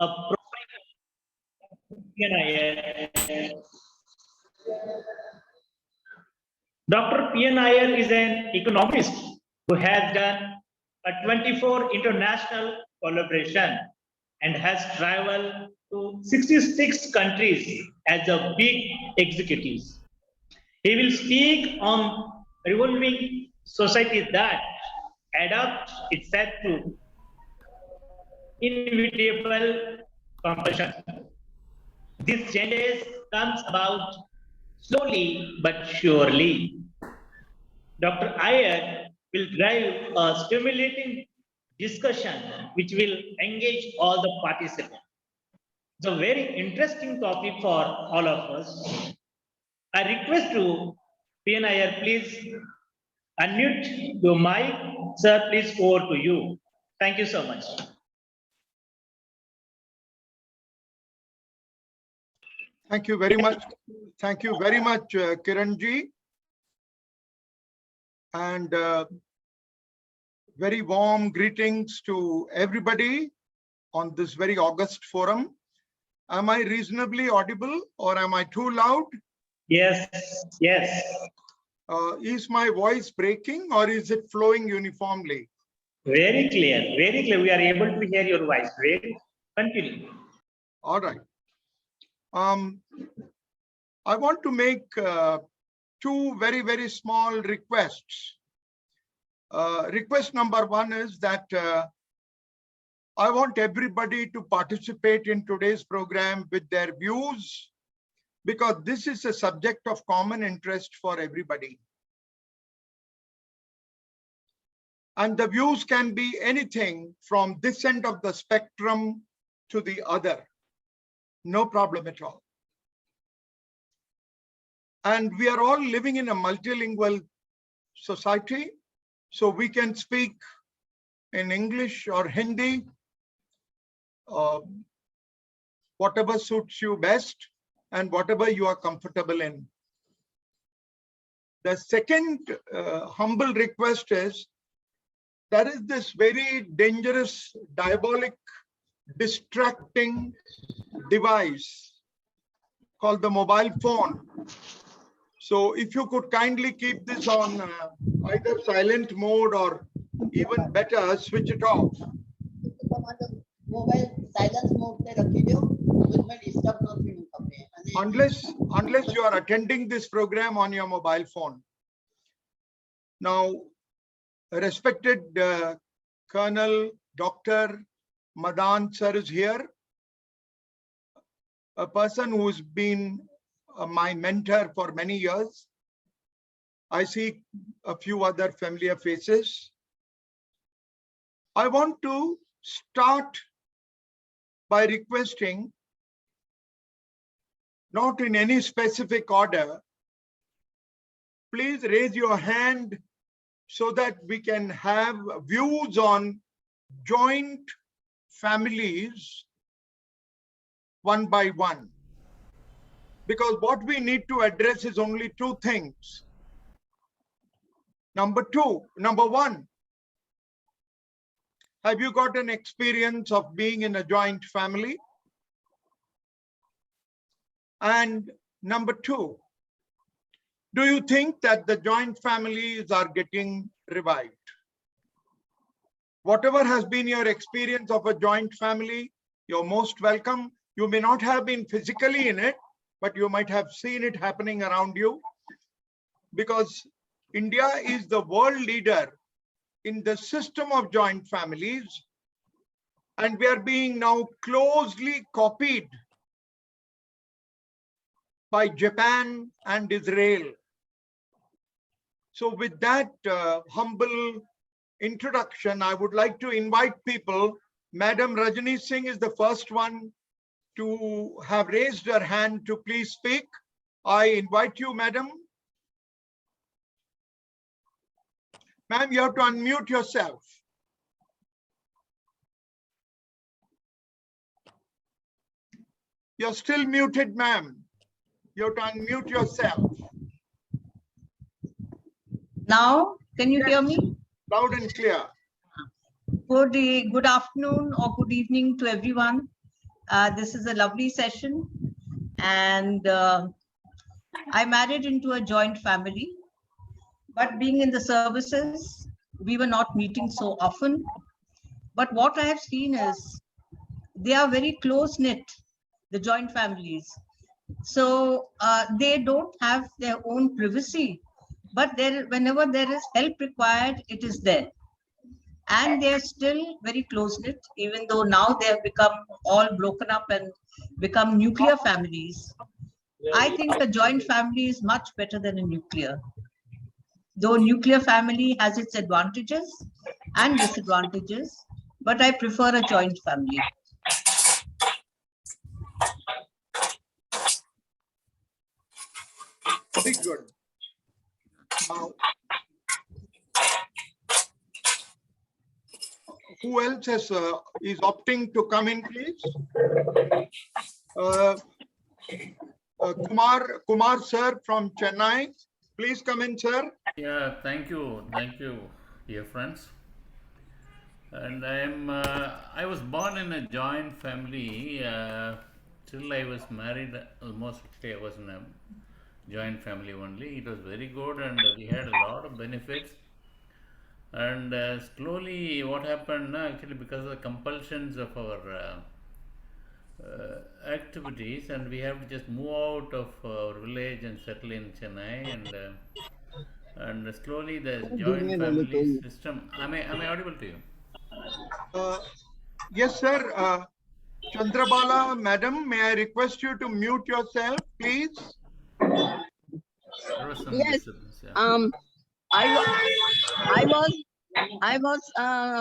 a profile of Iyer. Dr. P.N. Iyer is an economist who has done a 24 international collaboration and has traveled to 66 countries as a big executive. He will speak on revolving society that adapts itself to inevitable compulsion. This changes comes about slowly but surely. Dr. Iyer will drive a stimulating discussion which will engage all the participants. It's a very interesting topic for all of us. I request to P.N. Iyer, please unmute your mic. Sir, please over to you. Thank you so much. Thank you very much. Thank you very much, Kiranji. And very warm greetings to everybody on this very august forum. Am I reasonably audible or am I too loud? Yes, yes. Is my voice breaking or is it flowing uniformly? Very clear, very clear. We are able to hear your voice. Very continue. All right. I want to make two very, very small requests. Request number one is that I want everybody to participate in today's program with their views, because this is a subject of common interest for everybody. And the views can be anything from this end of the spectrum to the other. No problem at all. And we are all living in a multilingual society, so we can speak in English or Hindi, whatever suits you best and whatever you are comfortable in. The second humble request is, there is this very dangerous, diabolic, distracting device called the mobile phone. So if you could kindly keep this on either silent mode or even better, switch it off. Unless you are attending this program on your mobile phone. Now, respected Colonel Dr. Madan sir is here, a person who's been my mentor for many years. I see a few other familiar faces. I want to start by requesting, not in any specific order, please raise your hand so that we can have views on joint families one by one. Because what we need to address is only two things. Number one, have you got an experience of being in a joint family? And number two, do you think that the joint families are getting revived? Whatever has been your experience of a joint family, you're most welcome. You may not have been physically in it, but you might have seen it happening around you, because India is the world leader in the system of joint families, and we are being now closely copied by Japan and Israel. So with that humble introduction, I would like to invite people. Madam Rajani Singh is the first one to have raised her hand to please speak. I invite you, madam. Ma'am, you have to unmute yourself. You're still muted, ma'am. You have to unmute yourself. Now, can you hear me? Loud and clear. Good afternoon or good evening to everyone. This is a lovely session, and I married into a joint family, but being in the services, we were not meeting so often. But what I have seen is they are very close knit, the joint families. So they don't have their own privacy, but whenever there is help required, it is there. And they're still very close knit, even though now they have become all broken up and become nuclear families. I think a joint family is much better than a nuclear. Though nuclear family has its advantages and disadvantages, but I prefer a joint family. Very good. Now, who else is opting to come in, please? Kumar sir from Chennai, please come in, sir. Yeah, thank you, dear friends. And I was born in a joint family. Till I was married, almost I was in a joint family only. It was very good, and we had a lot of benefits. And slowly, what happened actually because of the compulsions of our activities, and we have to just move out of our village and settle in Chennai, and slowly the joint family system. Am I audible to you? Yes, sir. Chandrabala, madam, may I request you to mute yourself, please? There was some Yes. disturbance. Yeah. I was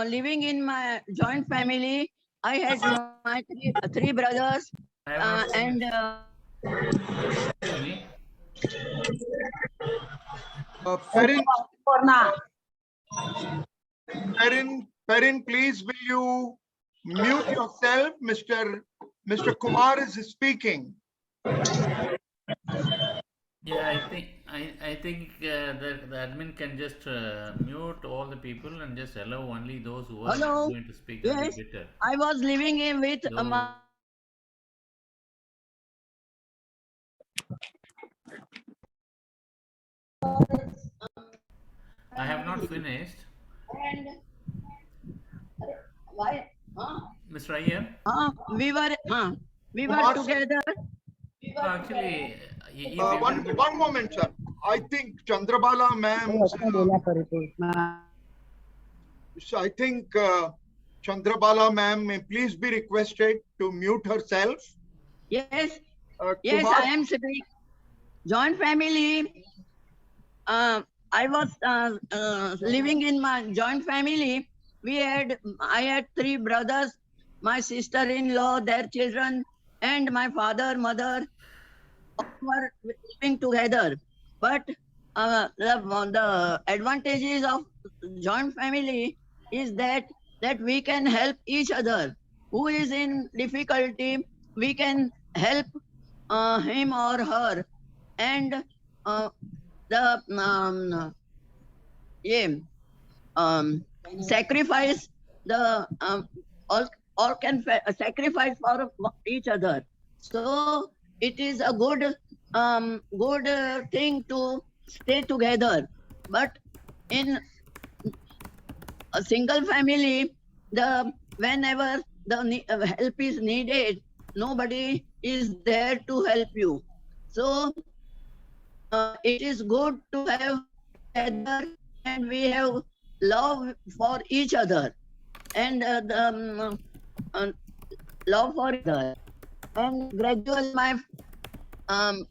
living in my joint family. I had my three brothers I have not and excuse me. Perin, please will you mute yourself? Mr. Kumar is speaking. Yeah, I think that the admin can just mute all the people and just allow only those who are hello. going to speak. That will Yes, be better. I was living in with Though, I have not finished. and why? Mr. Iyer? We were Kumar, together. Actually, if one moment, sir. I think Chandrabala ma'am. I think Chandrabala ma'am may please be requested to mute herself. Yes, yes, Kumar, I am speaking. Joint family. I was living in my joint family. I had three brothers, my sister-in-law, their children, and my father, mother, all were living together. But the advantages of joint family is that we can help each other. Who is in difficulty, we can help him or her, and the yeah, sacrifice the all can sacrifice for each other. So it is a good thing to stay together. But in a single family, whenever the help is needed, nobody is there to help you. So it is good to have together, and we have love for each other, and love for each other. And gradually, my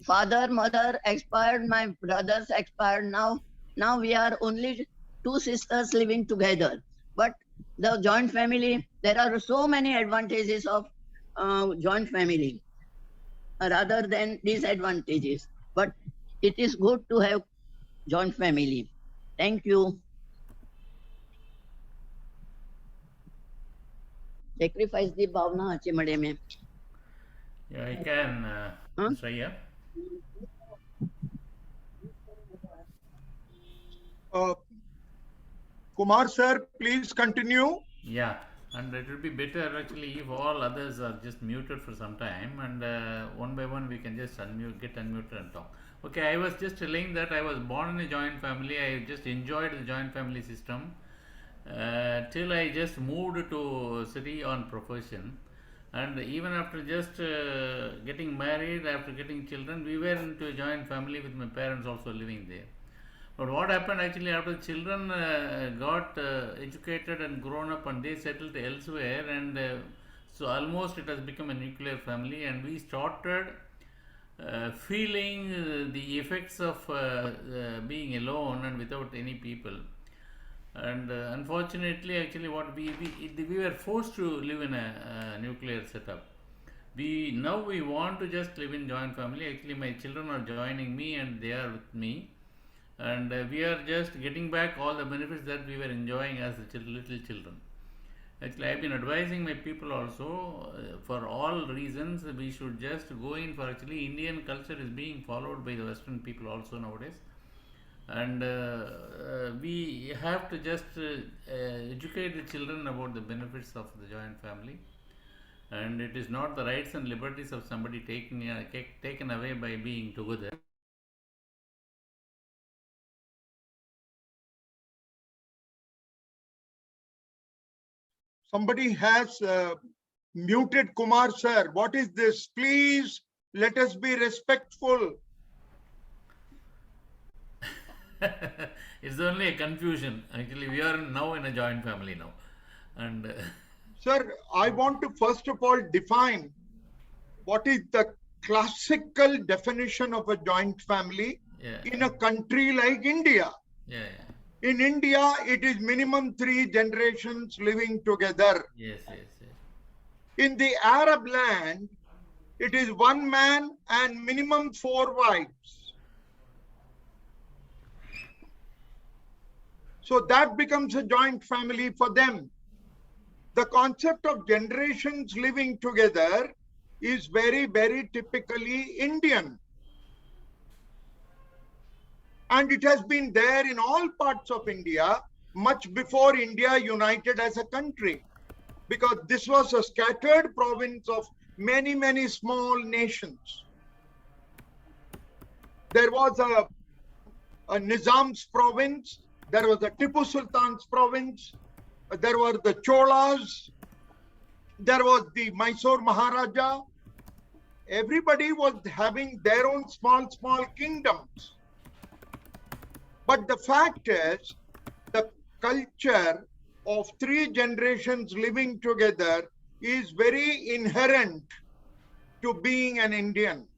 father, mother expired, my brothers expired. Now we are only two sisters living together. But the joint family, there are so many advantages of joint family rather than disadvantages. But it is good to have joint family. Thank you. Sacrifice the bhavna ache made mein. yeah, I can, Mr. Iyer. Kumar sir, please continue. Yeah, and it will be better actually if all others are just muted for some time, and one by one we can just unmute, get unmuted and talk. Okay, I was just telling that I was born in a joint family. I just enjoyed the joint family system till I just moved to city on profession. And even after just getting married, after getting children, we were into a joint family with my parents also living there. But what happened actually after children got educated and grown up and they settled elsewhere, and so almost it has become a nuclear family, and we started feeling the effects of being alone and without any people. And unfortunately, actually, what we were forced to live in a nuclear setup. We want to just live in joint family. Actually, my children are joining me and they are with me, and we are just getting back all the benefits that we were enjoying as little children. Actually, I've been advising my people also, for all reasons we should just go in for, actually Indian culture is being followed by the Western people also nowadays, and we have to just educate the children about the benefits of the joint family, and it is not the rights and liberties of somebody taken away by being together. Somebody has muted Kumar sir. What is this? Please let us be respectful. It's only a confusion. Actually, we are now in a joint family now, and Sir, I want to first of all define what is the classical definition of a joint family yeah, in a country like India. yeah, In India, it is minimum 3 generations living together. yes, yes, yes. In the Arab land, it is 1 man and minimum 4 wives. So that becomes a joint family for them. The concept of generations living together is very, very typically Indian. And it has been there in all parts of India much before India united as a country, because this was a scattered province of many, many small nations. There was a Nizam's province, there was a Tipu Sultan's province, there were the Cholas, there was the Mysore Maharaja. Everybody was having their own small, small kingdoms. But the fact is, the culture of 3 generations living together is very inherent to being an Indian.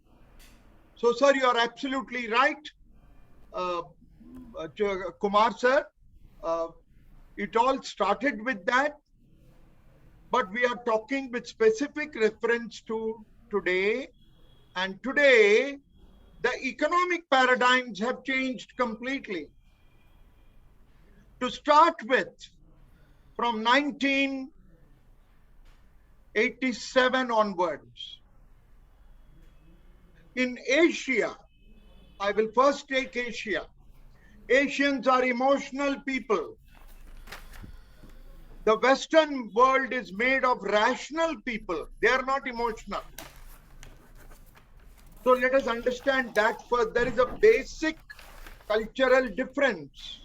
So, sir, you are absolutely right. Kumar sir, it all started with that, but we are talking with specific reference to today. And today, the economic paradigms have changed completely. To start with, from 1987 onwards, in Asia, I will first take Asia. Asians are emotional people. The Western world is made of rational people. They are not emotional. So let us understand that first. There is a basic cultural difference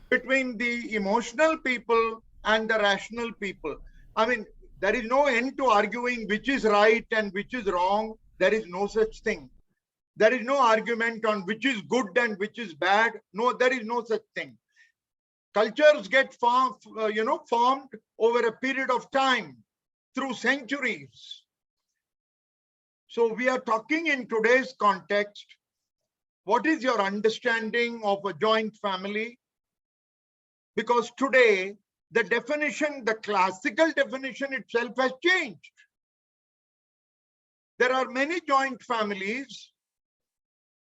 between the emotional people and the rational people. I mean, there is no end to arguing which is right and which is wrong. There is no such thing. There is no argument on which is good and which is bad. No, there is no such thing. Cultures get formed over a period of time through centuries. So we are talking in today's context. What is your understanding of a joint family? Because today, the definition, the classical definition itself has changed. There are many joint families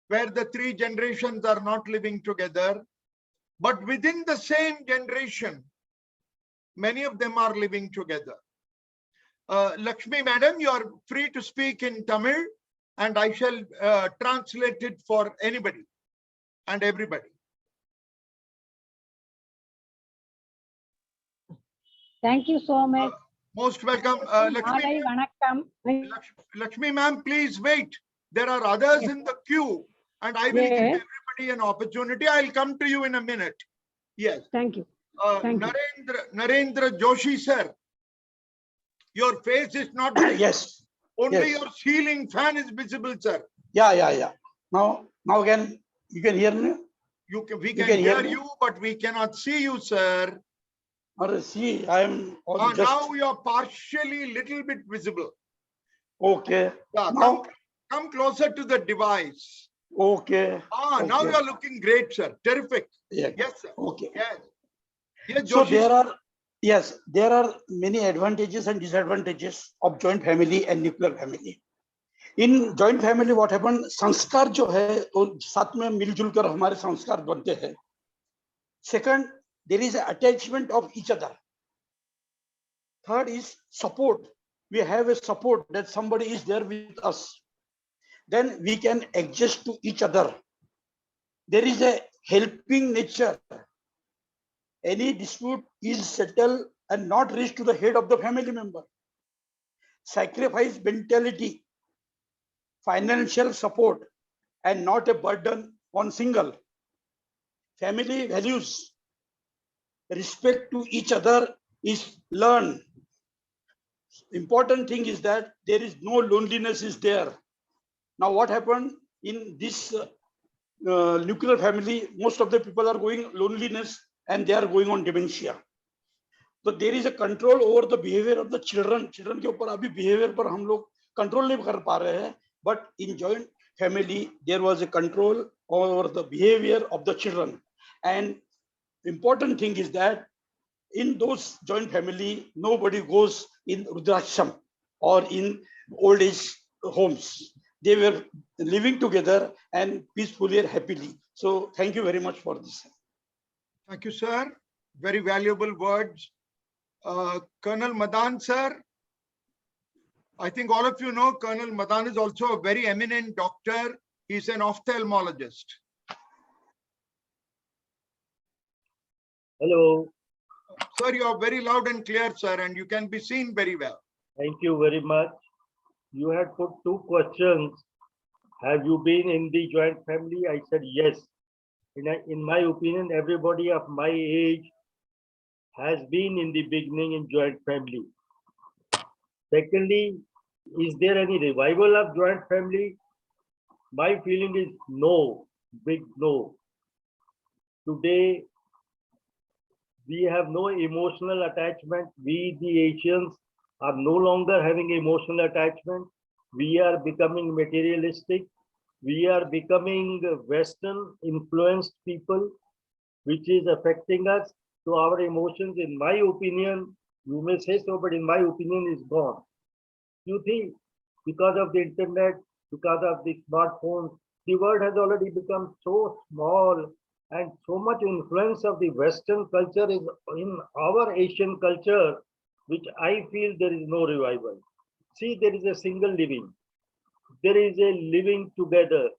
where the 3 generations are not living together, but within the same generation, many of them are living together. Lakshmi madam, you are free to speak in Tamil, and I shall translate it for anybody and everybody. Thank you so much. Most welcome. Malai vanakkam. Lakshmi ma'am, please wait. There are others Yes. in the queue, and I will give Yes. everybody an opportunity. I'll come to you in a minute. Yes. Thank you. Thank you. Narendra Joshi, sir. Your face is not visible. Yes. Only yes. your ceiling fan is visible, sir. Yeah. Now again, you can hear me? We You can hear me? you, but we cannot see you, sir. Or see, I am just... Now you're partially little bit visible. Okay. Yeah, Now, come closer to the device. okay. Now you're looking great, sir. Terrific. Yeah. Yes, sir. Okay. Yes. Yes, So Joshi. there are many advantages and disadvantages of joint family and nuclear family. In joint family, what happened? संस्कार जो है वो साथ में मिलजुल कर हमारे संस्कार बनते हैं. Second, there is an attachment of each other. Third is support. We have a support that somebody is there with us. Then we can adjust to each other. There is a helping nature. Any dispute is settled and not reached to the head of the family member. Sacrifice mentality, financial support, and not a burden on single. Family values, respect to each other is learned. Important thing is that there is no loneliness is there. Now what happened in this nuclear family, most of the people are going loneliness and they are going on dementia. So there is a control over the behavior of the children. Children के ऊपर अभी behavior पर हम लोग control नहीं कर पा रहे हैं. But in joint family, there was a control over the behavior of the children. And important thing is that in those joint family, nobody goes in Rudraksham or in old age homes. They were living together and peacefully and happily. So thank you very much for this. Thank you, sir. Very valuable words. Colonel Madan, sir. I think all of you know Colonel Madan is also a very eminent doctor. He's an ophthalmologist. Hello. Sir, you are very loud and clear, sir, and you can be seen very well. Thank you very much. You had put two questions. Have you been in the joint family? I said yes. In my opinion, everybody of my age has been in the beginning in joint family. Secondly, is there any revival of joint family? My feeling is no, big no. Today, we have no emotional attachment. We, the Asians, are no longer having emotional attachment. We are becoming materialistic. We are becoming Western influenced people, which is affecting us. So our emotions, in my opinion, you may say so, but in my opinion, is gone. You think because of the internet, because of the smartphones, the world has already become so small, and so much influence of the Western culture is in our Asian culture, which I feel there is no revival. See, there is a single living. There is a living together.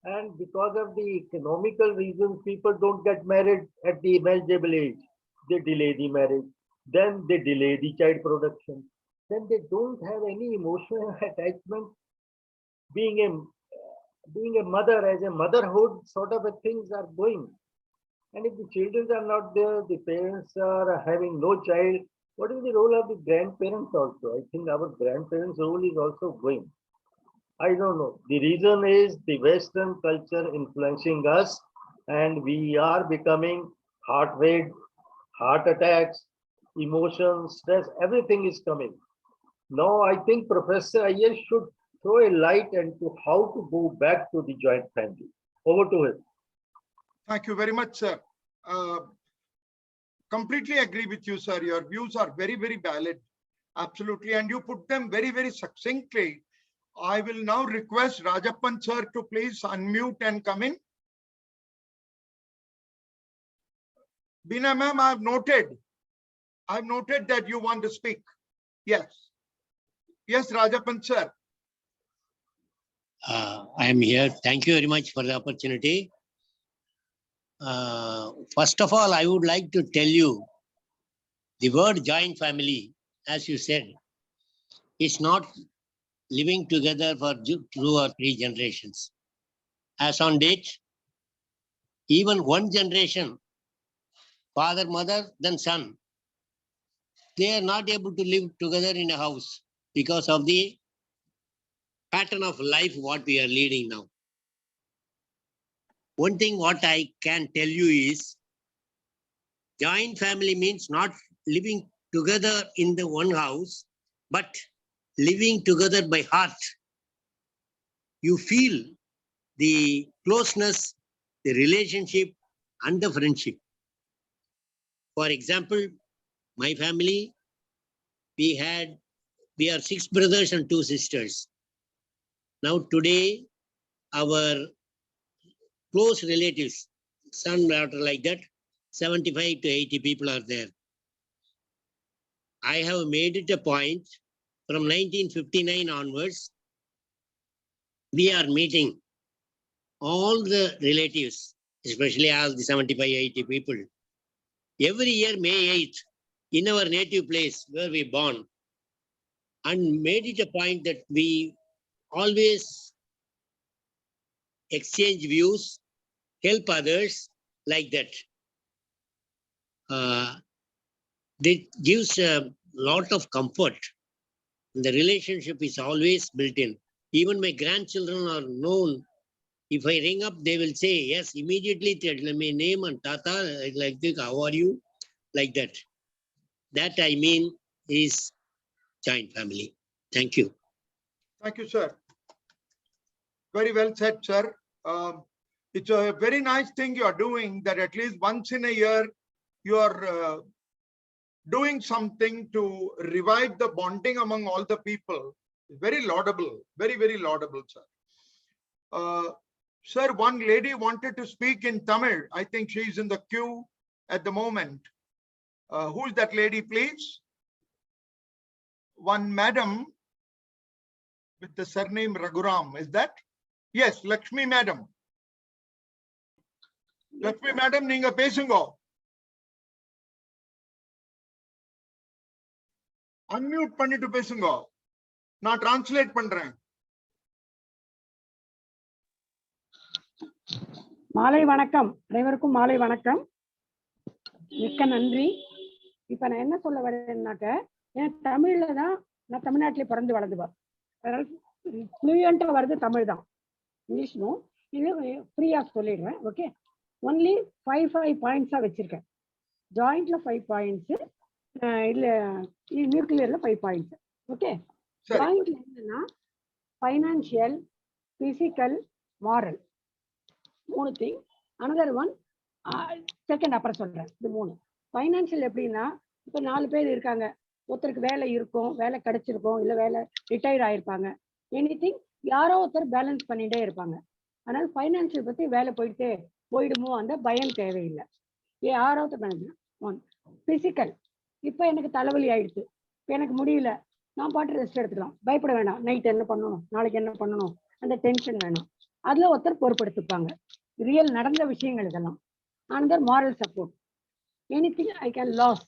And because of the economical reasons, people don't get married at the marriageable age. They delay the marriage. Then they delay the child production. Then they don't have any emotional attachment. Being a mother, as a motherhood sort of a things are going. And if the children are not there, the parents are having no child, what is the role of the grandparents also? I think our grandparents' role is also going. I don't know. The reason is the Western culture influencing us, and we are becoming heart rate, heart attacks, emotions, stress, everything is coming. Now I think Professor Iyer should throw a light into how to go back to the joint family. Over to him. Thank you very much, sir. Completely agree with you, sir. Your views are very, very valid. Absolutely. And you put them very, very succinctly. I will now request Rajappan, sir, to please unmute and come in. Bina ma'am, I've noted that you want to speak. Yes. Yes, Rajappan, sir. I am here. Thank you very much for the opportunity. First of all, I would like to tell you The word joint family, as you said, is not living together for 2 or 3 generations. As on date, even one generation, father, mother, then son, they are not able to live together in a house because of the pattern of life what we are leading now. One thing what I can tell you is, joint family means not living together in the one house, but living together by heart. You feel the closeness, the relationship, and the friendship. For example, my family, we are 6 brothers and 2 sisters. Now today, our close relatives, son, daughter, like that, 75 to 80 people are there. I have made it a point from 1959 onwards, we are meeting all the relatives, especially all the 75, 80 people. Every year, May 8th, in our native place where we born, and made it a point that we always exchange views, help others like that. That gives a lot of comfort. The relationship is always built in. Even my grandchildren are known. If I ring up, they will say, yes, immediately tell me name and tata, like this, how are you? Like that. That I mean is joint family. Thank you. Thank you, sir. Very well said, sir. It's a very nice thing you are doing, that at least once in a year, you are doing something to revive the bonding among all the people. Very laudable, very, very laudable, sir. Sir, one lady wanted to speak in Tamil. I think she's in the queue at the moment. Who is that lady, please? One madam with the surname Raghuram, is that? Yes, Lakshmi madam. Lakshmi madam, neenga pesungo. Unmute பண்ணிட்டு பேசுங்க. நான் translate பண்றேன். மாலை வணக்கம், அனைவருக்கும் மாலை வணக்கம். மிக்க நன்றி. இப்ப நான் என்ன சொல்ல வரேன்னாக்க, என் தமிழ்ல தான் நான் தமிழ்நாட்டிலே பிறந்து வளர்ந்துவேன். அதனால ஃப்ளூயண்டா வருது தமிழ் தான், இங்கிலீஷ்னும் இது ஃப்ரீயா சொல்லிடுறேன். ஓகே, ஒன்லி 5 பாயிண்ட்ஸா வச்சிருக்கேன். ஜாயிண்ட்ல 5 பாயிண்ட்ஸ், இல்ல நியூக்ளியர்ல 5 பாயிண்ட்ஸ். ஓகே, ஜாயிண்ட்ல என்னன்னா financial, physical, moral, 3 thing. Another one second அப்புறம் சொல்றேன். இது 3. ஃபைனான்சியல் எப்படின்னா, இப்ப 4 பேர் இருக்காங்க, ஒருத்தருக்கு வேலை இருக்கும், வேலை கிடைச்சிருக்கும், இல்ல வேலை ரிட்டையர்ட் ஆயிருப்பாங்க, எனிதிங், யாரோ ஒருத்தர் பேலன்ஸ் பண்ணிட்டே இருப்பாங்க. அதனால ஃபைனான்சியல் பத்தி வேலை போயிடுமோ அந்த பயம் தேவையில்லை. யாரோ ஒருத்தர். ஒன் பிசிக்கல், இப்ப எனக்கு தலைவலி ஆயிடுச்சு, இப்ப எனக்கு முடியல, நான் பாட்டு ரெஸ்ட் எடுத்துக்கலாம், பயப்பட வேண்டாம். நைட் என்ன பண்ணணும், நாளைக்கு என்ன பண்ணணும், அந்த டென்ஷன் வேணும். அதுல ஒருத்தர் பொறுப்பெடுத்துப்பாங்க, ரியல் நடந்த விஷயங்கள் இதெல்லாம். Under moral support, anything I can loss,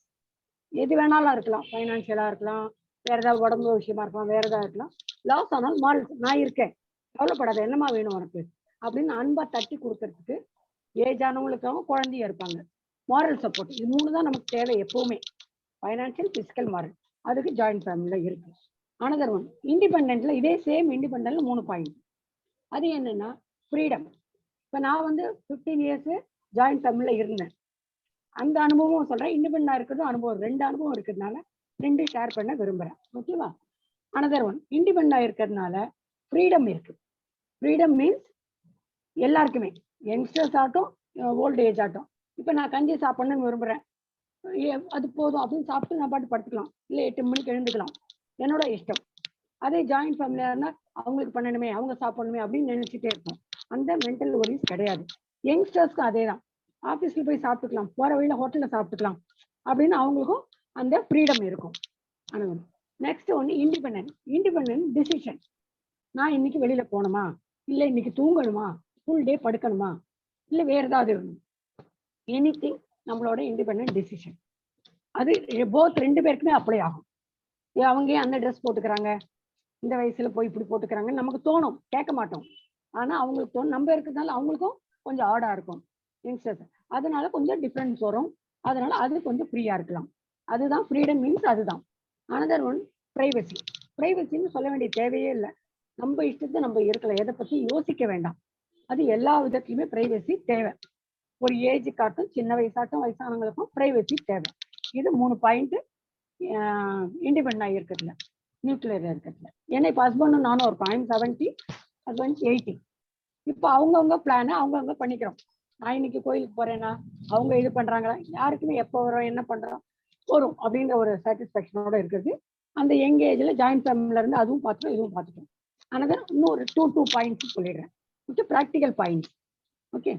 எது வேணாலும் இருக்கலாம், ஃபைனான்சியலா இருக்கலாம், வேற ஏதாவது உடம்பு விஷயமா இருக்கலாம், வேற ஏதாவது இருக்கலாம். லாஸ் ஆனால் மாரல், நான் இருக்கேன், கவலைப்படாத, என்னமா வேணும் உனக்கு அப்படின்னு அன்பா தட்டி கொடுக்கறதுக்கு ஏஜ் ஆனவங்களுக்காகவும் குழந்தையா இருப்பாங்க. மாரல் சப்போர்ட், இது 3 தான் நமக்கு தேவை எப்பவுமே. Financial, physical, moral. அதுக்கு ஜாயிண்ட் ஃபேமிலியில இருக்கு. அனதர் ஒன் இண்டிபெண்டன்ட்ல, இதே சேம் இண்டிபெண்டன்ட்ல 3 பாயிண்ட். அது என்னன்னா ஃப்ரீடம். இப்ப நான் 15 இயர்ஸ் ஜாயிண்ட் ஃபேமிலியில இருந்தேன். அந்த அனுபவம் சொல்றேன், இண்டிபெண்டா இருக்கிறதும் அனுபவம், 2 அனுபவம் இருக்கிறதுனால 2 ஷேர் பண்ண விரும்புறேன். ஓகேவா? அனதர் ஒன் இண்டிபெண்டா இருக்கிறதுனால ஃப்ரீடம் இருக்கு. ஃப்ரீடம் மீன்ஸ் எல்லாருக்குமே, யங்ஸ்டர்ஸ் ஆகட்டும், ஓல்டு ஏஜ் ஆகட்டும். இப்ப நான் கஞ்சி சாப்பிடணும்னு விரும்புறேன், அது போதும் அப்படின்னு சாப்பிட்டு நான் பாட்டு படுத்துக்கலாம், இல்லை 8 மணிக்கு எழுந்துக்கலாம், என்னோட இஷ்டம். அதே ஜாயிண்ட் ஃபேமிலியா இருந்தா அவங்களுக்கு பண்ணணுமே, அவங்க சாப்பிடணுமே அப்படின்னு நினைச்சிட்டே இருக்கும். அந்த மென்டல் ஒரிஸ் கிடையாது. யங்ஸ்டர்ஸ்க்கும் அதே தான், ஆஃபீஸ்ல போய் சாப்பிட்டுக்கலாம், போற வழியில ஹோட்டல்ல சாப்பிட்டுக்கலாம் அப்படின்னு அவங்களுக்கும் அந்த ஃப்ரீடம் இருக்கும். நெக்ஸ்ட் ஒன்று இண்டிபெண்டன்ட். இண்டிபெண்டன்ட் டிசிஷன், நான் இன்னைக்கு வெளியில போகணுமா, இல்லை இன்னைக்கு தூங்கணுமா, ஃபுல் டே படுக்கணுமா, இல்லை வேற ஏதாவது இருக்கணும், எனிதிங் நம்மளோட இண்டிபெண்டன்ட் டிசிஷன். அது போத் ரெண்டு பேருக்குமே அப்ளை ஆகும். அவங்க அந்த ட்ரெஸ் போட்டுக்கிறாங்க, இந்த வயசுல போய் இப்படி போட்டுக்கிறாங்கன்னு நமக்கு தோணும், கேட்க மாட்டோம். ஆனா அவங்களுக்கு தோணும், நம்ம இருக்கிறதுனால அவங்களுக்கும் கொஞ்சம் ஆடா இருக்கும் யங்ஸ்டர்ஸ். அதனால கொஞ்சம் டிஃப்ரென்ஸ் வரும். அதனால அது கொஞ்சம் ஃப்ரீயா இருக்கலாம். அதுதான் ஃப்ரீடம் மீன்ஸ். அதுதான் அனதர் ஒன் பிரைவசி. பிரைவசின்னு சொல்ல வேண்டிய தேவையே இல்லை. நம்ம இஷ்டத்தை நம்ம இருக்கலாம், எதை பத்தி யோசிக்க வேண்டாம். அது எல்லா விதத்துலையுமே பிரைவசி தேவை. ஒரு ஏஜ் காட்டும், சின்ன வயசாட்டும், வயசானவங்களுக்கும் பிரைவசி தேவை. இது 3 பாயிண்ட் இண்டிபெண்ட் இருக்கிறதுல, நியூக்ளியர் இருக்கிறதுல. ஏன்னா இப்போ ஹஸ்பண்டும் நானும் இருக்கோம். I'm 70, husband 80. இப்போ அவங்கவுங்க பிளானை அவங்கவுங்க பண்ணிக்கிறோம். நான் இன்னைக்கு கோயிலுக்கு போறேன்னா அவங்க இது பண்றாங்களா, யாருக்குமே எப்போ வரும் என்ன பண்றோம் வரும் அப்படின்ற ஒரு சாட்டிஸ்ஃபேக்ஷனோட இருக்கிறது. அந்த யங் ஏஜ்ல ஜாயின்ட் ஃபேமிலில இருந்து அதுவும் பார்த்துட்டோம், இதுவும் பார்த்துட்டோம். ஆனால் இன்னொரு டூ பாயிண்ட்ஸ் சொல்லிடுறேன். Okay, practical points. Okay,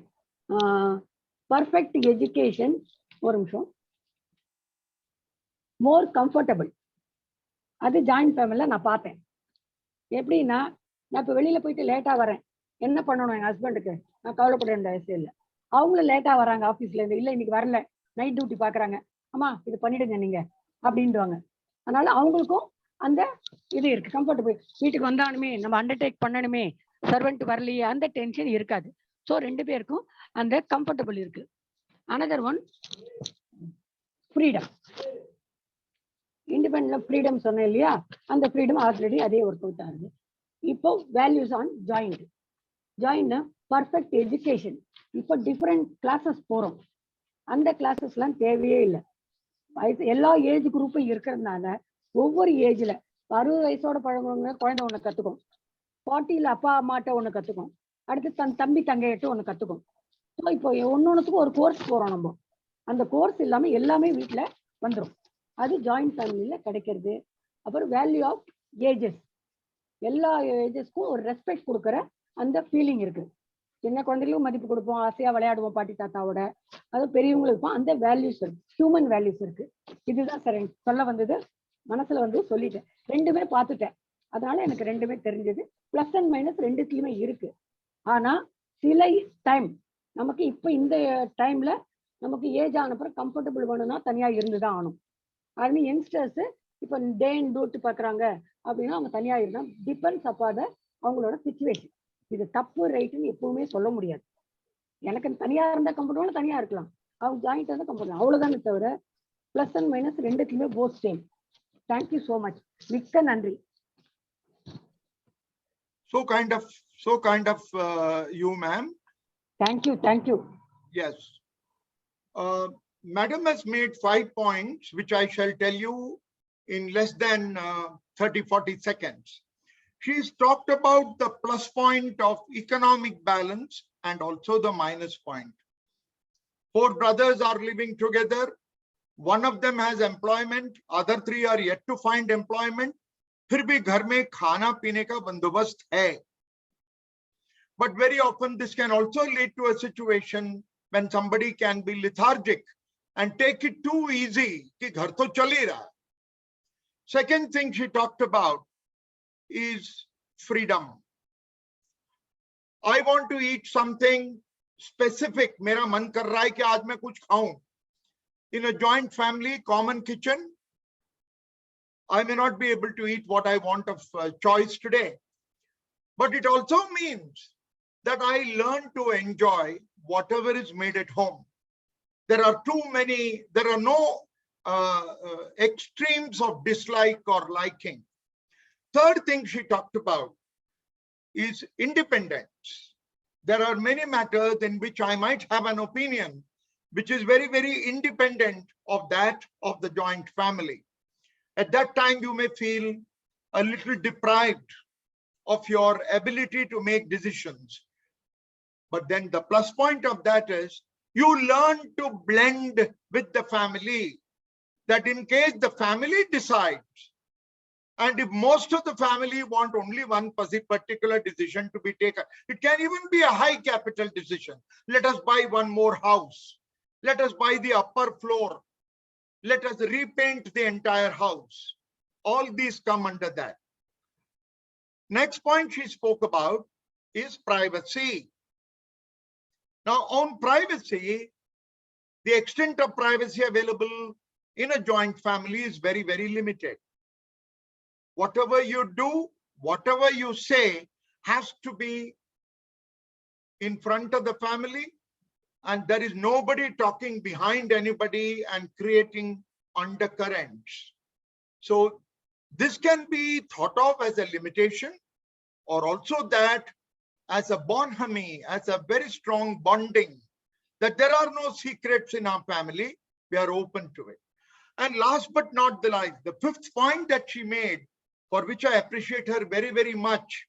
perfect education. ஒரு நிமிஷம். மோர் கம்ஃபர்டபுள். அது ஜாயின்ட் ஃபேமிலியில் நான் பார்த்தேன். எப்படின்னா, நான் இப்போ வெளியில போயிட்டு லேட்டா வரேன், என்ன பண்ணணும் என் ஹஸ்பண்டுக்கு, நான் கவலைப்பட வேண்டிய அவசியம் இல்லை. அவங்களும் லேட்டா வராங்க ஆஃபீஸ்ல இருந்து, இல்லை இன்னைக்கு வரல, நைட் டியூட்டி பாக்குறாங்க, அம்மா இது பண்ணிடுங்க நீங்க அப்படின்டுவாங்க. அதனால அவங்களுக்கும் அந்த இது இருக்கு, கம்ஃபர்டபுள். வீட்டுக்கு வந்தாலுமே நம்ம அண்டர்டேக் பண்ணணுமே, சர்வெண்ட் வரலையே, அந்த டென்ஷன் இருக்காது. ஸோ 2 பேருக்கும் அந்த கம்ஃபர்டபுள் இருக்கு. Another one freedom. Independent freedom சொன்னேன் இல்லையா, அந்த ஃப்ரீடம் ஆல்ரெடி அதே ஒர்க் அவுட் ஆகுது. இப்போ values on joint. Joint perfect education. இப்போ டிஃப்ரெண்ட் கிளாஸஸ் போறோம், அந்த கிளாஸஸ்லாம் தேவையே இல்லை. எல்லா ஏஜ் குரூப்பும் இருக்கிறதுனால ஒவ்வொரு ஏஜ்ல 60 வயசோட பழகுறவங்க குழந்தை ஒண்ணு கத்துக்கும், 40ல அப்பா அம்மாட்ட ஒண்ணு கத்துக்கும், அடுத்து தன் தம்பி தங்கையிட்ட ஒண்ணு கத்துக்கும். ஸோ இப்போ ஒன்னொன்னுக்கும் ஒரு கோர்ஸ் போறோம் நம்ம. அந்த கோர்ஸ் இல்லாம எல்லாமே வீட்டுல வந்துடும். அது ஜாயிண்ட் ஃபேமிலியில கிடைக்கிறது. அப்புறம் வேல்யூ ஆஃப் ஏஜஸ். எல்லா ஏஜஸ்க்கும் ஒரு ரெஸ்பெக்ட் கொடுக்குற அந்த ஃபீலிங் இருக்கு. சின்ன குழந்தைகளுக்கும் மதிப்பு கொடுப்போம், ஆசையா விளையாடுவோம் பாட்டி தாத்தாவோட. அது பெரியவங்களுக்கும் அந்த வேல்யூஸ் இருக்கு, ஹியூமன் வேல்யூஸ் இருக்கு. இதுதான் சரி சொல்ல வந்தது, மனசுல வந்து சொல்லிட்டேன். ரெண்டுமே பார்த்துட்டேன், அதனால எனக்கு ரெண்டுமே தெரிஞ்சது. பிளஸ் அண்ட் மைனஸ் ரெண்டுத்துலயுமே இருக்கு. ஆனா சில டைம் நமக்கு இப்ப இந்த டைம்ல நமக்கு ஏஜ் ஆனப்புறம் கம்ஃபர்டபுள் வேணும்னா தனியா இருந்துதான் ஆகணும். அது யங்ஸ்டர்ஸ் இப்ப டே அண்ட் டூட் பாக்குறாங்க அப்படின்னா அவங்க தனியா இருந்தா டிபெண்ட்ஸ் அப்பாத அவங்களோட சிச்சுவேஷன். இது தப்பு ரைட்டுன்னு எப்பவுமே சொல்ல முடியாது. எனக்கு தனியா இருந்தா கம்ஃபர்டபுள் தனியா இருக்கலாம், அவங்க ஜாயிண்ட் இருந்தா கம்ஃபர்டபுள், அவ்வளவுதானே தவிர பிளஸ் அண்ட் மைனஸ் ரெண்டுத்துலயுமே both same. Thank you so much. மிக்க நன்றி. So kind of you, ma'am. Thank you. Yes. Madam has made 5 points, which I shall tell you in less than 30-40 seconds. She's talked about the plus point of economic balance and also the minus point. 4 brothers are living together. One of them has employment, other 3 are yet to find employment. फिर भी घर में खाना पीने का बंदोबस्त है. But very often this can also lead to a situation when somebody can be lethargic and take it too easy कि घर तो चल ही रहा. Second thing she talked about is freedom. I want to eat something specific. मेरा मन कर रहा है कि आज मैं कुछ खाऊं. In a joint family, common kitchen, I may not be able to eat what I want of choice today. But it also means that I learn to enjoy whatever is made at home. There are no extremes of dislike or liking. Third thing she talked about is independence. There are many matters in which I might have an opinion which is very, very independent of that of the joint family. At that time, you may feel a little deprived of your ability to make decisions. But then the plus point of that is you learn to blend with the family, that in case the family decides, and if most of the family want only one particular decision to be taken, it can even be a high capital decision. Let us buy one more house. Let us buy the upper floor. Let us repaint the entire house. All these come under that. Next point she spoke about is privacy. Now on privacy, the extent of privacy available in a joint family is very, very limited. Whatever you do, whatever you say has to be in front of the family, and there is nobody talking behind anybody and creating undercurrents. So this can be thought of as a limitation, or also that as a bonhomie, as a very strong bonding, that there are no secrets in our family, we are open to it. And last but not the least, the fifth point that she made, for which I appreciate her very, very much,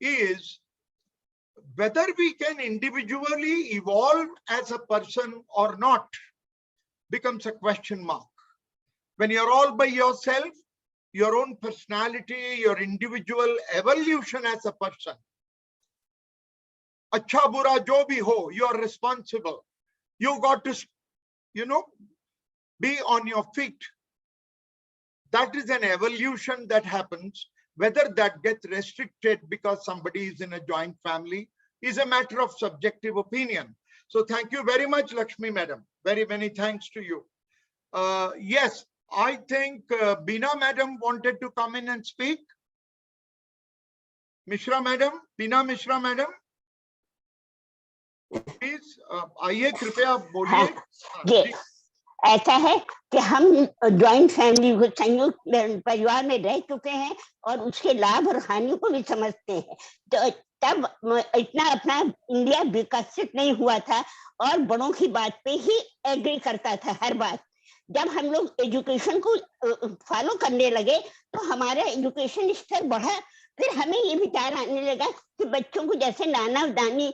is whether we can individually evolve as a person or not becomes a question mark. When you're all by yourself, your own personality, your individual evolution as a person, acha bura jo bhi ho, you are responsible. You got to, be on your feet. That is an evolution that happens. Whether that gets restricted because somebody is in a joint family is a matter of subjective opinion. So thank you very much, Lakshmi Madam. Very many thanks to you. Yes, I think Bina Madam wanted to come in and speak. Mishra Madam, Bina Mishra Madam. Please, आइए कृपया बोलिए. जी, ऐसा है कि हम joint family को, संयुक्त परिवार में रह चुके हैं और उसके लाभ और हानि को भी समझते हैं. तो तब इतना अपना इंडिया विकसित नहीं हुआ था और बड़ों की बात पे ही एग्री करता था हर बात. जब हम लोग एजुकेशन को फॉलो करने लगे तो हमारा एजुकेशन स्तर बढ़ा. फिर हमें ये विचार आने लगा कि बच्चों को जैसे नाना दानी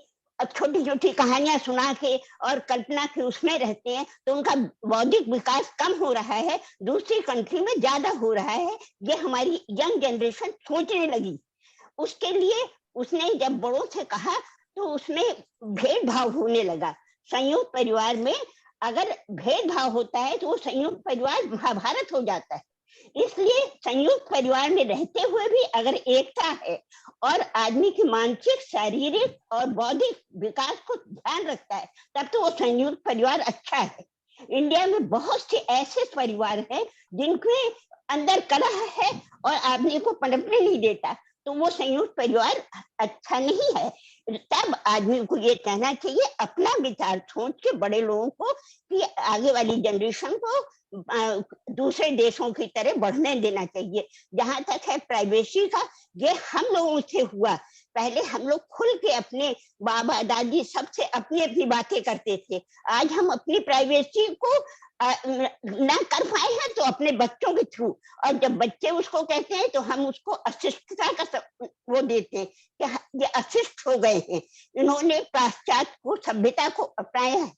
छोटी छोटी कहानियां सुना के और कल्पना के उसमें रहते हैं तो उनका बौद्धिक विकास कम हो रहा है, दूसरी कंट्री में ज्यादा हो रहा है. ये हमारी यंग जनरेशन सोचने लगी. उसके लिए उसने जब बड़ों से कहा तो उसमें भेदभाव होने लगा. संयुक्त परिवार में अगर भेदभाव होता है तो वो संयुक्त परिवार महाभारत हो जाता है. इसलिए संयुक्त परिवार में रहते हुए भी अगर एकता है और आदमी की मानसिक, शारीरिक और बौद्धिक विकास को ध्यान रखता है तब तो वो संयुक्त परिवार अच्छा है. इंडिया में बहुत से ऐसे परिवार हैं जिनके अंदर कलह है और आदमी को पनपने नहीं देता, तो वो संयुक्त परिवार अच्छा नहीं है. तब आदमी को ये कहना चाहिए, अपना विचार सोच के बड़े लोगों को, कि आगे वाली जनरेशन को दूसरे देशों की तरह बढ़ने देना चाहिए. जहां तक है प्राइवेसी का, ये हम लोगों से हुआ. पहले हम लोग खुल के अपने बाबा दादी सबसे अपनी अपनी बातें करते थे. आज हम अपनी प्राइवेसी को ना कर पाए हैं तो अपने बच्चों के थ्रू, और जब बच्चे उसको कहते हैं तो हम उसको अशिष्टता का वो देते हैं कि ये अशिष्ट हो गए हैं, इन्होंने पाश्चात्य को, सभ्यता को अपनाया है.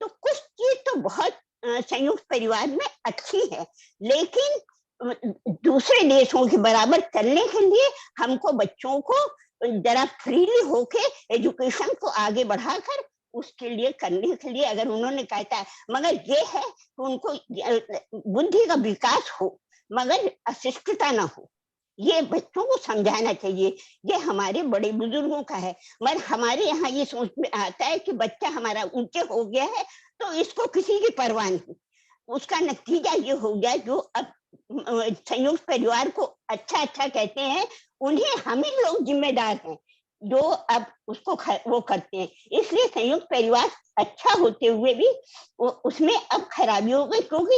तो कुछ चीज तो बहुत संयुक्त परिवार में अच्छी है, लेकिन दूसरे देशों के बराबर चलने के लिए हमको बच्चों को जरा फ्रीली होके एजुकेशन को आगे बढ़ाकर उसके लिए करने के लिए, अगर उन्होंने कहता है, मगर ये है कि उनको बुद्धि का विकास हो मगर अशिष्टता ना हो, ये बच्चों को समझाना चाहिए. ये हमारे बड़े बुजुर्गों का है. मगर हमारे यहाँ ये सोच में आता है कि बच्चा हमारा ऊंचे हो गया है तो इसको किसी की परवाह नहीं. उसका नतीजा ये हो गया, जो अब संयुक्त परिवार को अच्छा अच्छा कहते हैं, उन्हें हम ही लोग जिम्मेदार हैं जो अब उसको वो करते हैं. इसलिए संयुक्त परिवार अच्छा होते हुए भी उसमें अब खराबी हो गई, क्योंकि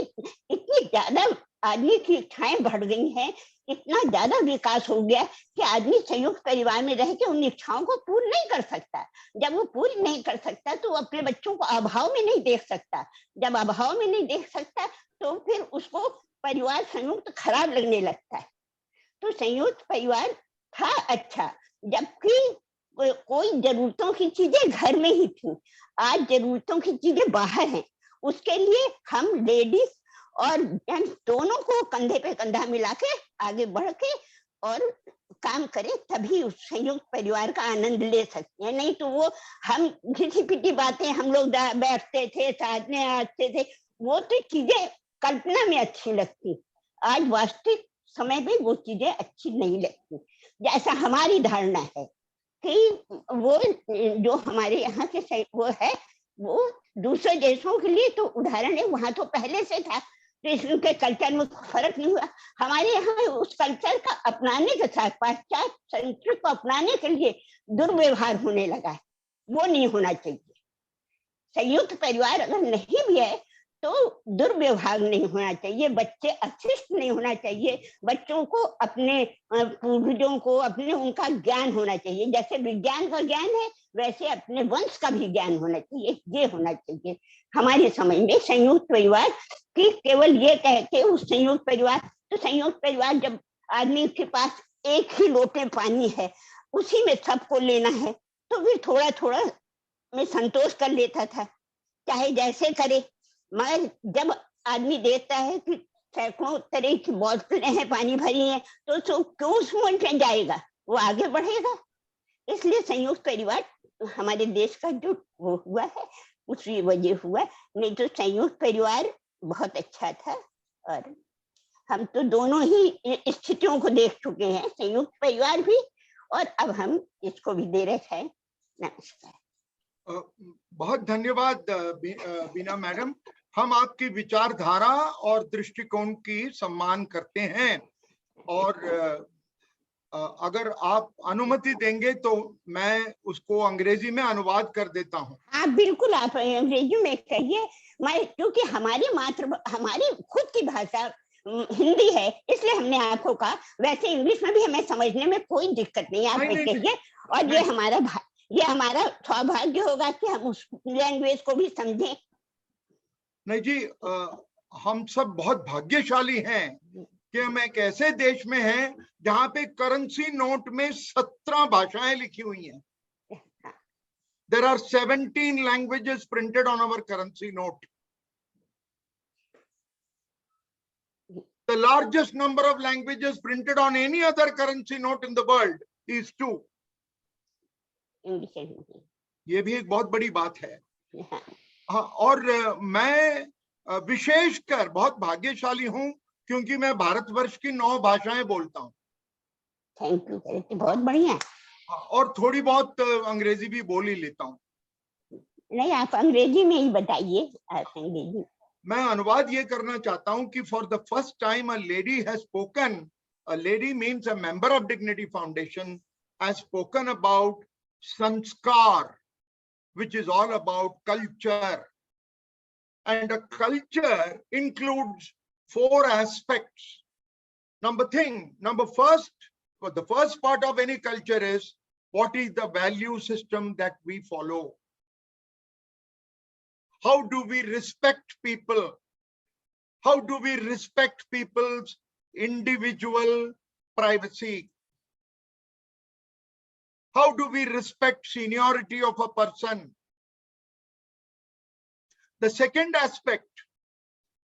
इतनी ज्यादा आदमी की इच्छाएं बढ़ गई हैं, इतना ज्यादा विकास हो गया कि आदमी संयुक्त परिवार में रह के उन इच्छाओं को पूरी नहीं कर सकता. जब वो पूरी नहीं कर सकता तो वो अपने बच्चों को अभाव में नहीं देख सकता. जब अभाव में नहीं देख सकता तो फिर उसको परिवार संयुक्त खराब लगने लगता है. तो संयुक्त परिवार था अच्छा, जबकि कोई जरूरतों की चीजें घर में ही थी. आज जरूरतों की चीजें बाहर हैं. उसके लिए हम लेडीज और जेंट्स दोनों को कंधे पे कंधा मिला के आगे बढ़ के और काम करें, तभी उस संयुक्त परिवार का आनंद ले सकते हैं. नहीं तो वो हम घिसी पिटी बातें हम लोग बैठते थे, साथ में आते थे, वो तो चीजें कल्पना में अच्छी लगती. आज वास्तविक समय में वो चीजें अच्छी नहीं लगती. जैसा हमारी धारणा है कि वो जो हमारे यहाँ के वो है, वो दूसरे देशों के लिए तो उदाहरण है, वहां तो पहले से था. तो इसके कल्चर में उसको फर्क नहीं हुआ। हमारे यहाँ उस कल्चर का अपनाने के साथ पाश्चात्य संस्कृति को अपनाने के लिए दुर्व्यवहार होने लगा है, वो नहीं होना चाहिए। संयुक्त परिवार अगर नहीं भी है तो दुर्व्यवहार नहीं होना चाहिए, बच्चे अशिष्ट नहीं होना चाहिए, बच्चों को अपने पूर्वजों को अपने उनका ज्ञान होना चाहिए, जैसे विज्ञान का ज्ञान है वैसे अपने वंश का भी ज्ञान होना चाहिए, ये होना चाहिए। हमारे समझ में संयुक्त परिवार कि केवल ये कहते उस संयुक्त परिवार, तो संयुक्त परिवार जब आदमी के पास एक ही लोटे पानी है उसी में सबको लेना है तो फिर थोड़ा थोड़ा मैं संतोष कर लेता था, चाहे जैसे करे। मगर जब आदमी देखता है कि सैकड़ों तरह की बोतलें हैं पानी भरी हैं तो क्यों उसमें जाएगा, वो आगे बढ़ेगा। इसलिए संयुक्त परिवार हमारे देश का जो वो हुआ है उसी वजह हुआ, नहीं तो संयुक्त परिवार बहुत अच्छा था। और हम तो दोनों ही स्थितियों को देख चुके हैं, संयुक्त परिवार भी और अब हम इसको भी दे रहे हैं। नमस्कार। बहुत धन्यवाद बीना मैडम, हम आपकी विचारधारा और दृष्टिकोण की सम्मान करते हैं और अगर आप अनुमति देंगे तो मैं उसको अंग्रेजी में अनुवाद कर देता हूँ। हाँ बिल्कुल, आप अंग्रेजी में कहिए। मैं क्योंकि हमारी खुद की भाषा हिंदी है इसलिए हमने आपको कहा, वैसे इंग्लिश में भी हमें समझने में कोई दिक्कत नहीं है, आप कहिए। और ये हमारा सौभाग्य होगा कि हम उस लैंग्वेज को भी समझें। नहीं जी, हम सब बहुत भाग्यशाली हैं कि हम एक ऐसे देश में हैं जहां पे करेंसी नोट में 17 भाषाएं लिखी हुई हैं। There are 17 languages printed on our currency note. The largest number of languages printed on any other currency note in the world is 2. ये भी एक बहुत बड़ी बात है। हाँ, और मैं विशेषकर बहुत भाग्यशाली हूँ क्योंकि मैं भारतवर्ष की 9 भाषाएं बोलता हूँ। थैंक यू, बहुत बढ़िया। और थोड़ी बहुत अंग्रेजी भी बोल ही लेता हूँ। नहीं, आप अंग्रेजी में ही बताइए। अंग्रेजी मैं अनुवाद ये करना चाहता हूँ कि for the first time a lady has spoken, a lady means a member of dignity foundation, has spoken about संस्कार, which is all about culture. And a culture includes 4 aspects. The first part of any culture is what is the value system that we follow? How do we respect people? How do we respect people's individual privacy? How do we respect seniority of a person? The second aspect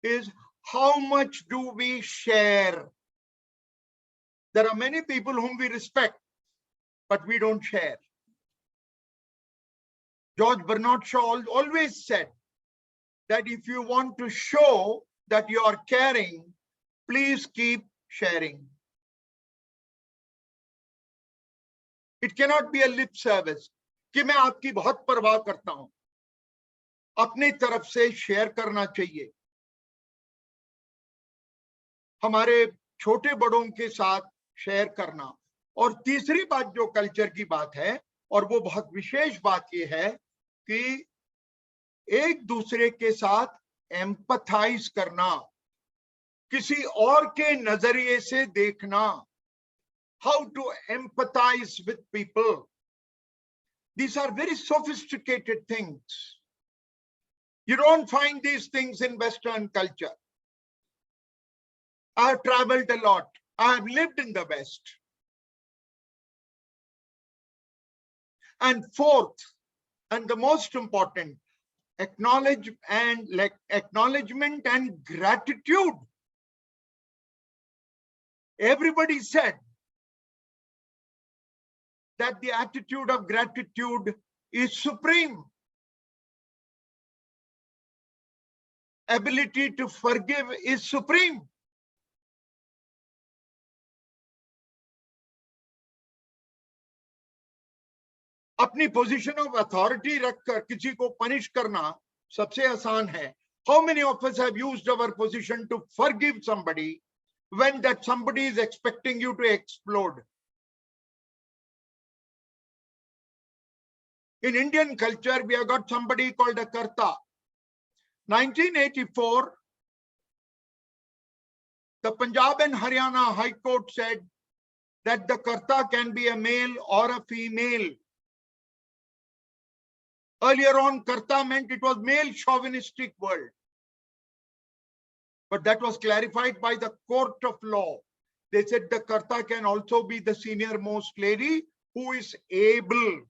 is how much do we share? There are many people whom we respect, but we don't share. George Bernard Shaw always said that if you want to show that you are caring, please keep sharing. It cannot be a lip service कि मैं आपकी बहुत परवाह करता हूं, अपनी तरफ से शेयर करना चाहिए। हमारे छोटे बड़ों के साथ शेयर करना। और तीसरी बात जो कल्चर की बात है, और वो बहुत विशेष बात ये है कि एक दूसरे के साथ एम्पथाइज करना, किसी और के नजरिए से देखना। How to empathize with people. These are very sophisticated things. You don't find these things in Western culture. I have traveled a lot. I have lived in the West. And fourth, and the most important, acknowledgement and gratitude. Everybody said that the attitude of gratitude is supreme. Ability to forgive is supreme. अपनी position of authority रखकर किसी को punish करना सबसे आसान है, How many of us have used our position to forgive somebody when that somebody is expecting you to explode? In Indian culture, we have got somebody called a Karta. 1984, the Punjab and Haryana High Court said that the Karta can be a male or a female. Earlier on, Karta meant it was male chauvinistic word. But that was clarified by the court of law. They said the Karta can also be the senior most lady who is able.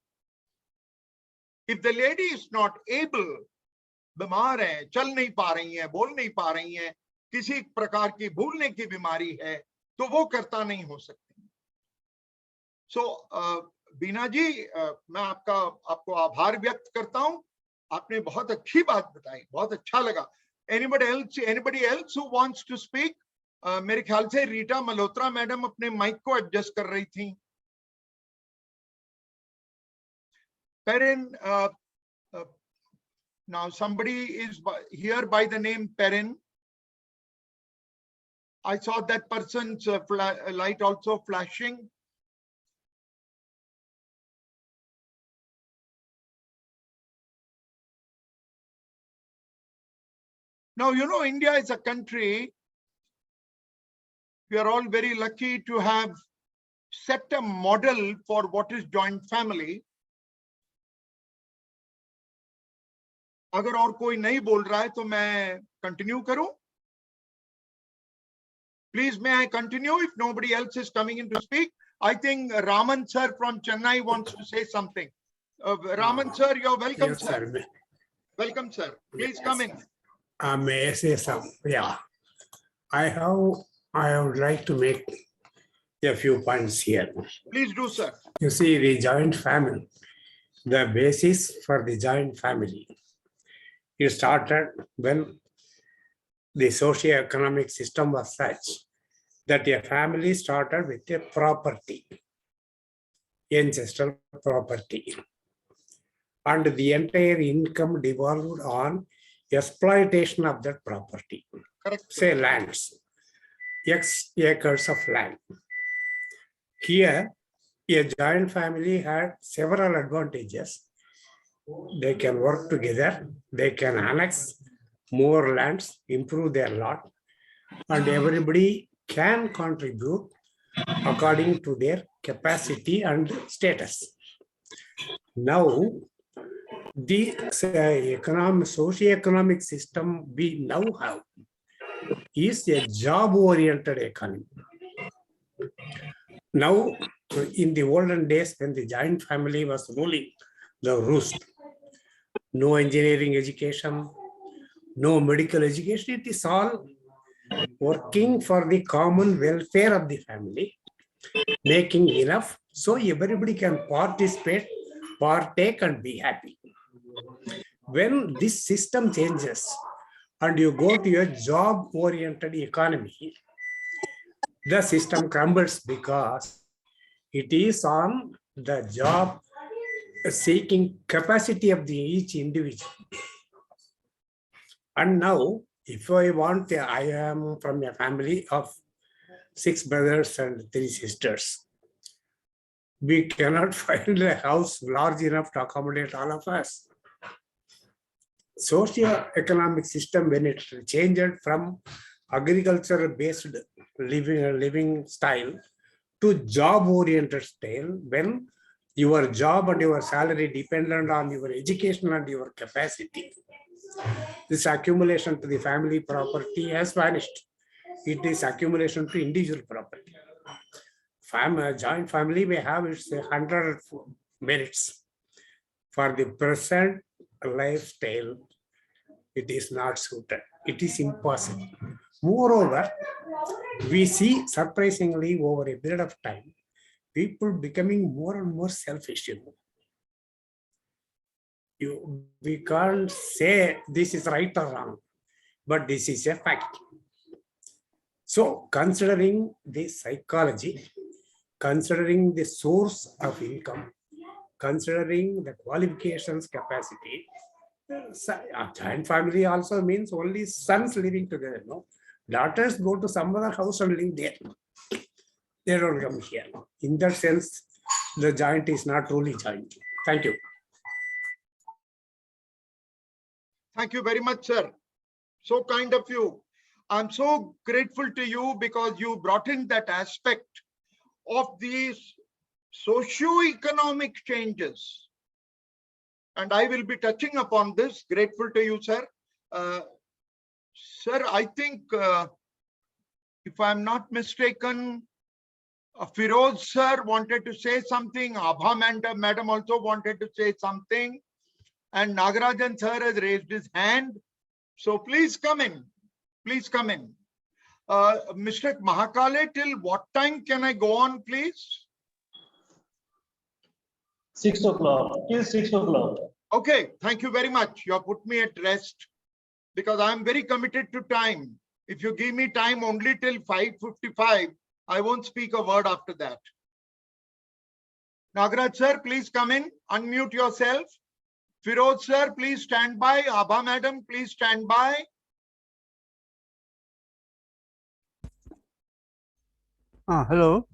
If the lady is not able, बीमार है, चल नहीं पा रही है, बोल नहीं पा रही है, किसी प्रकार की भूलने की बीमारी है, तो वो कर्ता नहीं हो सकती. सो बीना जी, मैं आपको आभार व्यक्त करता हूं. आपने बहुत अच्छी बात बताई, बहुत अच्छा लगा. Anybody else who wants to speak? मेरे ख्याल से रीटा मल्होत्रा मैडम अपने माइक को एडजस्ट कर रही थी. Perrin, now somebody is here by the name Perrin. I saw that person's light also flashing. Now, you know, India is a country, we are all very lucky to have set a model for what is joint family. अगर और कोई नहीं बोल रहा है तो मैं continue करूं. Please, may I continue if nobody else is coming in to speak? I think Raman sir from Chennai wants to say something. Raman sir, you're welcome, Yes, sir. sir. Welcome, sir. Please come in. May I say some? Yeah. I would like to make a few points here. Please do, sir. You see, the joint family, the basis for the joint family, it started when the socio-economic system was such that a family started with a property, ancestral property, and the entire income devolved on exploitation of that property. Correct. Say lands, X acres of land. Here, a joint family had several advantages. They can work together, they can annex more lands, improve their lot, and everybody can contribute according to their capacity and status. Now, the socio-economic system we now have is a job-oriented economy. Now, in the olden days when the joint family was ruling the roost, no engineering education, no medical education, it is all working for the common welfare of the family, making enough so everybody can participate, partake and be happy. When this system changes and you go to a job-oriented economy, the system crumbles because it is on the job seeking capacity of each individual. And now, if I want, I am from a family of 6 brothers and 3 sisters. We cannot find a house large enough to accommodate all of us. Socio-economic system, when it changed from agriculture-based living style to job-oriented style, when your job and your salary dependent on your education and your capacity, this accumulation to the family property has vanished. It is accumulation to individual property. Joint family may have its 100 merits. For the present lifestyle, it is not suited. It is impossible. Moreover, we see surprisingly over a period of time, people becoming more and more selfish. We can't say this is right or wrong, but this is a fact. So considering the psychology, considering the source of income, considering the qualifications capacity, Joint family also means only sons living together. No, daughters go to some other house and live there. They don't come here. In that sense, the joint is not truly joint. Thank you. Thank you very much, sir. So kind of you. I'm so grateful to you because you brought in that aspect of these socio-economic changes. And I will be touching upon this. Grateful to you, sir. Sir, I think, if I'm not mistaken, Firoz sir wanted to say something. Abha madam also wanted to say something. And Nagarajan sir has raised his hand. So please come in. Please come in. Mr. Mahakale, till what time can I go on, please? 6 o'clock, till 6 o'clock. Okay, thank you very much. You have put me at rest because I'm very committed to time. If you give me time only till 5:55, I won't speak a word after that. Nagaraj sir, please come in, unmute yourself. Firoz sir, please stand by. Abha madam, please stand by. Hello.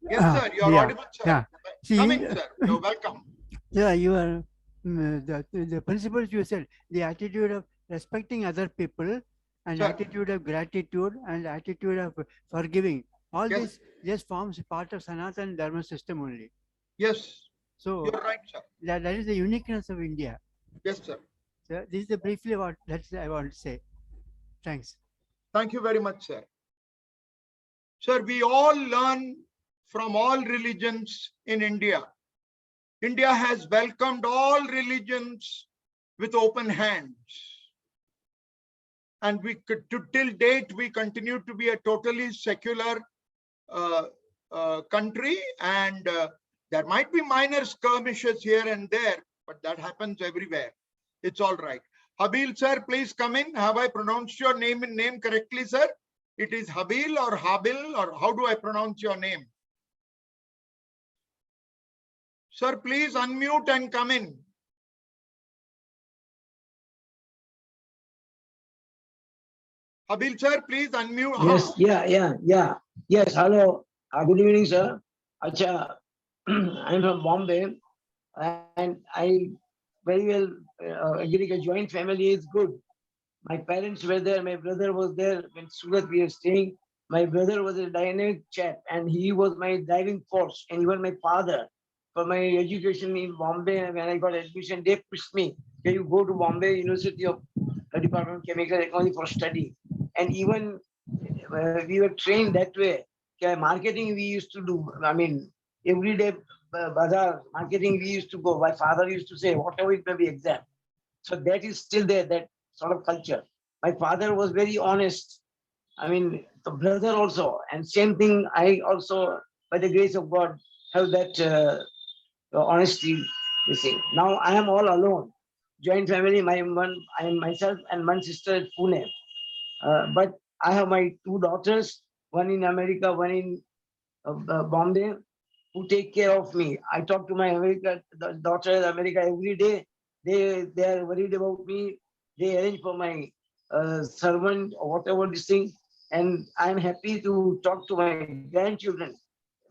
Yes, sir, you're yeah, audible, sir. yeah. See, Come in, sir. You're welcome. Yeah, you are the principles you said, the attitude of respecting other people and Sir. attitude of gratitude and attitude of forgiving. All Yes. this just forms part of Sanatana Dharma system only. Yes, So you're right, sir. that is the uniqueness of India. Yes, sir. So this is the briefly what I want to say. Thanks. Thank you very much, sir. Sir, we all learn from all religions in India. India has welcomed all religions with open hands. And we could, till date, we continue to be a totally secular country, and there might be minor skirmishes here and there, but that happens everywhere. It's all right. Habil sir, please come in. Have I pronounced your name correctly, sir? It is Habil or Habil, or how do I pronounce your name? Sir, please unmute and come in. Habil sir, please unmute. Yes, yeah. Yes, hello. Good evening, sir. Acha, I'm from Bombay, and I very well agree a joint family is good. My parents were there, my brother was there when Surat we were staying. My brother was a dynamic chap, and he was my driving force, and even my father. For my education in Bombay, when I got admission, they pushed me. Can you go to Bombay University of Department of Chemical Technology for study? And even we were trained that way. Marketing we used to do. I mean, every day bazaar marketing we used to go. My father used to say, whatever it may be exam. So that is still there, that sort of culture. My father was very honest. I mean, the brother also. And same thing, I also, by the grace of God, have that honesty. You see. Now I am all alone. Joint family, I am myself and one sister at Pune. But I have my two daughters, one in America, one in Bombay, who take care of me. I talk to my daughter in America every day. They are worried about me. They arrange for my servant or whatever this thing. And I'm happy to talk to my grandchildren.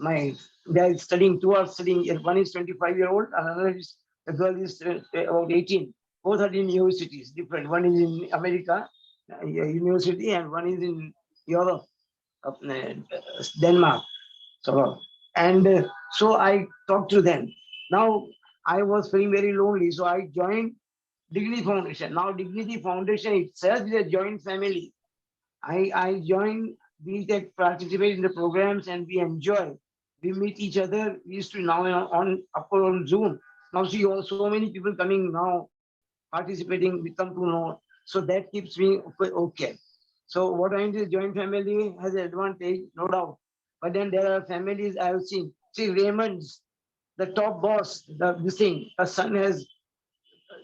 They are studying, two are studying. One is 25-year-old, another is, the girl is about 18. Both are in universities, different. One is in America, university, and one is in Europe, Denmark. So, and so I talked to them. Now I was feeling very lonely, so I joined Dignity Foundation. Now Dignity Foundation itself is a joint family. I joined, we take participate in the programs and we enjoy. We meet each other. We used to now on Zoom. Now see so many people coming now, participating, we come to know. So that keeps me okay. So what I mean is joint family has an advantage, no doubt. But then there are families I have seen. See Raymond's, the top boss, this thing, the son has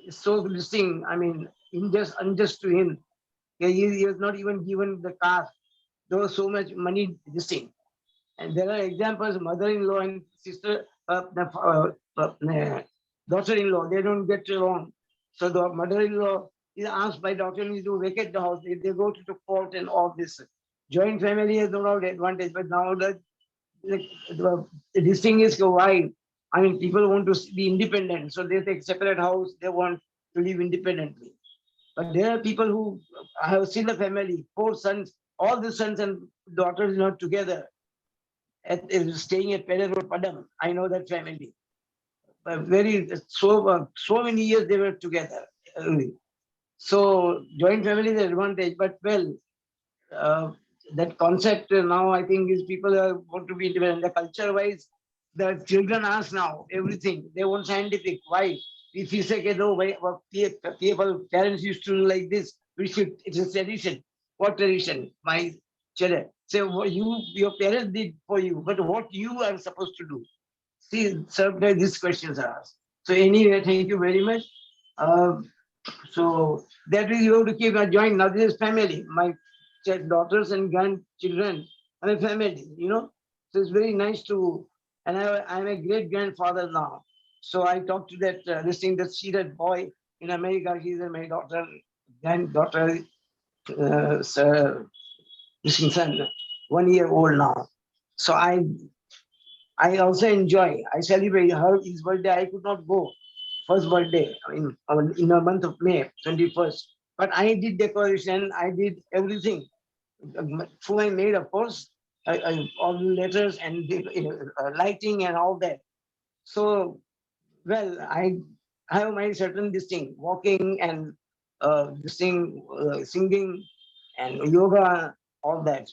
so this thing, I mean, unjust to him. He was not even given the car. There was so much money, this thing. And there are examples, mother-in-law and sister, daughter-in-law, they don't get along. So the mother-in-law is asked by daughter-in-law to vacate the house. If they go to the court and all this. Joint family has no advantage, but now this thing is why. I mean, people want to be independent, so they take separate house. They want to live independently. But there are people who have seen a family, 4 sons, all the sons and daughters not together, staying at Pere Road, Padam. I know that family. But so many years they were together. So joint family is an advantage, but well, that concept now I think is people want to be independent. The culture wise, the children ask now everything. They want scientific. Why? If you say, no, people, parents used to do like this, we should, it's a tradition. What tradition? My children say, what your parents did for you, but what you are supposed to do. See, sometimes these questions are asked. So anyway, thank you very much. So that is you have to keep a joint. Now this is family. My daughters and grandchildren are a family, you know. So it's very nice to, and I'm a great grandfather now. So I talked to that this thing that see that boy in America. He's my granddaughter, son, 1 year old now. So I also enjoy. I celebrate his birthday. I could not go. First birthday in the month of May, 21st. But I did decoration. I did everything. Through my maid, of course, all the letters and lighting and all that. So, well, I have my certain this thing, walking and this thing, singing and yoga, all that.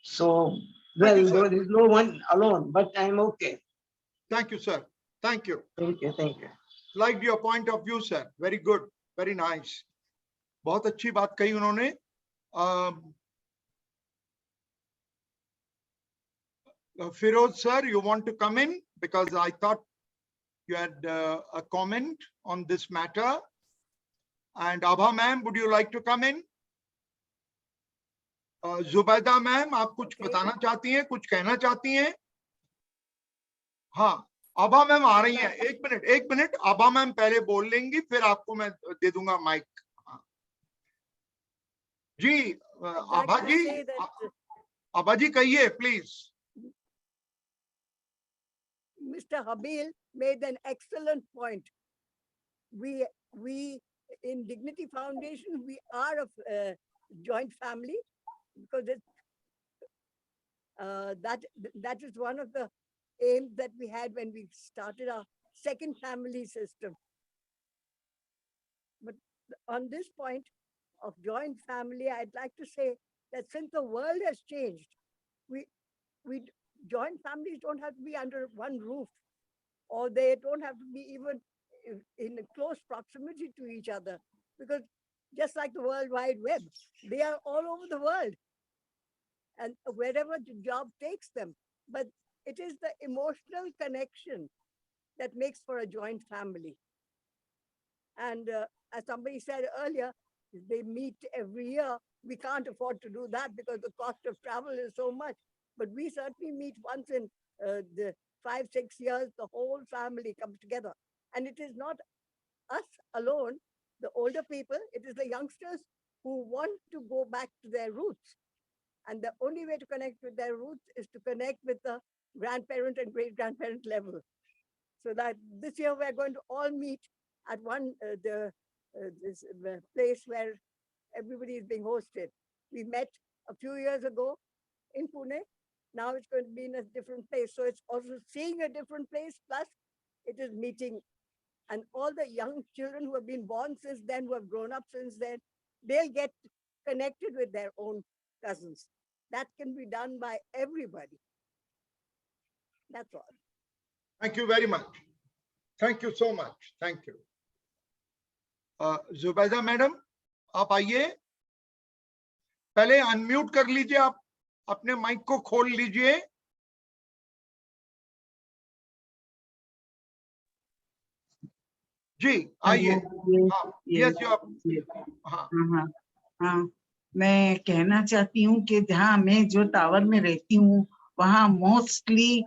So, well, there is no one alone, but I'm okay. Thank you, sir. Thank you. Thank you. Thank you. Liked your point of view, sir. Very good. Very nice. बहुत अच्छी बात कही उन्होंने. Firoz sir, you want to come in because I thought you had a comment on this matter. And Abha ma'am, would you like to come in? Zubaida ma'am, आप कुछ बताना चाहती हैं, कुछ कहना चाहती हैं? हाँ, आभा मैम आ रही हैं. एक मिनट आभा मैम पहले बोल लेंगी, फिर आपको मैं दे दूंगा माइक. जी आभा जी कहिए please. Mr. Habil made an excellent point. We in Dignity Foundation, we are a joint family because that is one of the aims that we had when we started our second family system. But on this point of joint family, I'd like to say that since the world has changed, we joint families don't have to be under one roof, or they don't have to be even in close proximity to each other, because just like the World Wide Web, they are all over the world and wherever the job takes them. But it is the emotional connection that makes for a joint family. And as somebody said earlier, they meet every year. We can't afford to do that because the cost of travel is so much. But we certainly meet once in the 5-6 years, the whole family comes together. And it is not us alone, the older people, it is the youngsters who want to go back to their roots. And the only way to connect with their roots is to connect with the grandparent and great-grandparent level. So that this year we're going to all meet at this place where everybody is being hosted. We met a few years ago in Pune. Now it's going to be in a different place. So it's also seeing a different place, plus it is meeting. And all the young children who have been born since then, who have grown up since then, they'll get connected with their own cousins. That can be done by everybody. That's all. Thank you very much. Thank you so much. Thank you. Zubaida madam, आप आइए. पहले unmute कर लीजिए, आप अपने mic को खोल लीजिए. जी आइए. यस हाँ, मैं कहना चाहती हूँ कि जहाँ मैं जो टावर में रहती हूँ वहाँ मोस्टली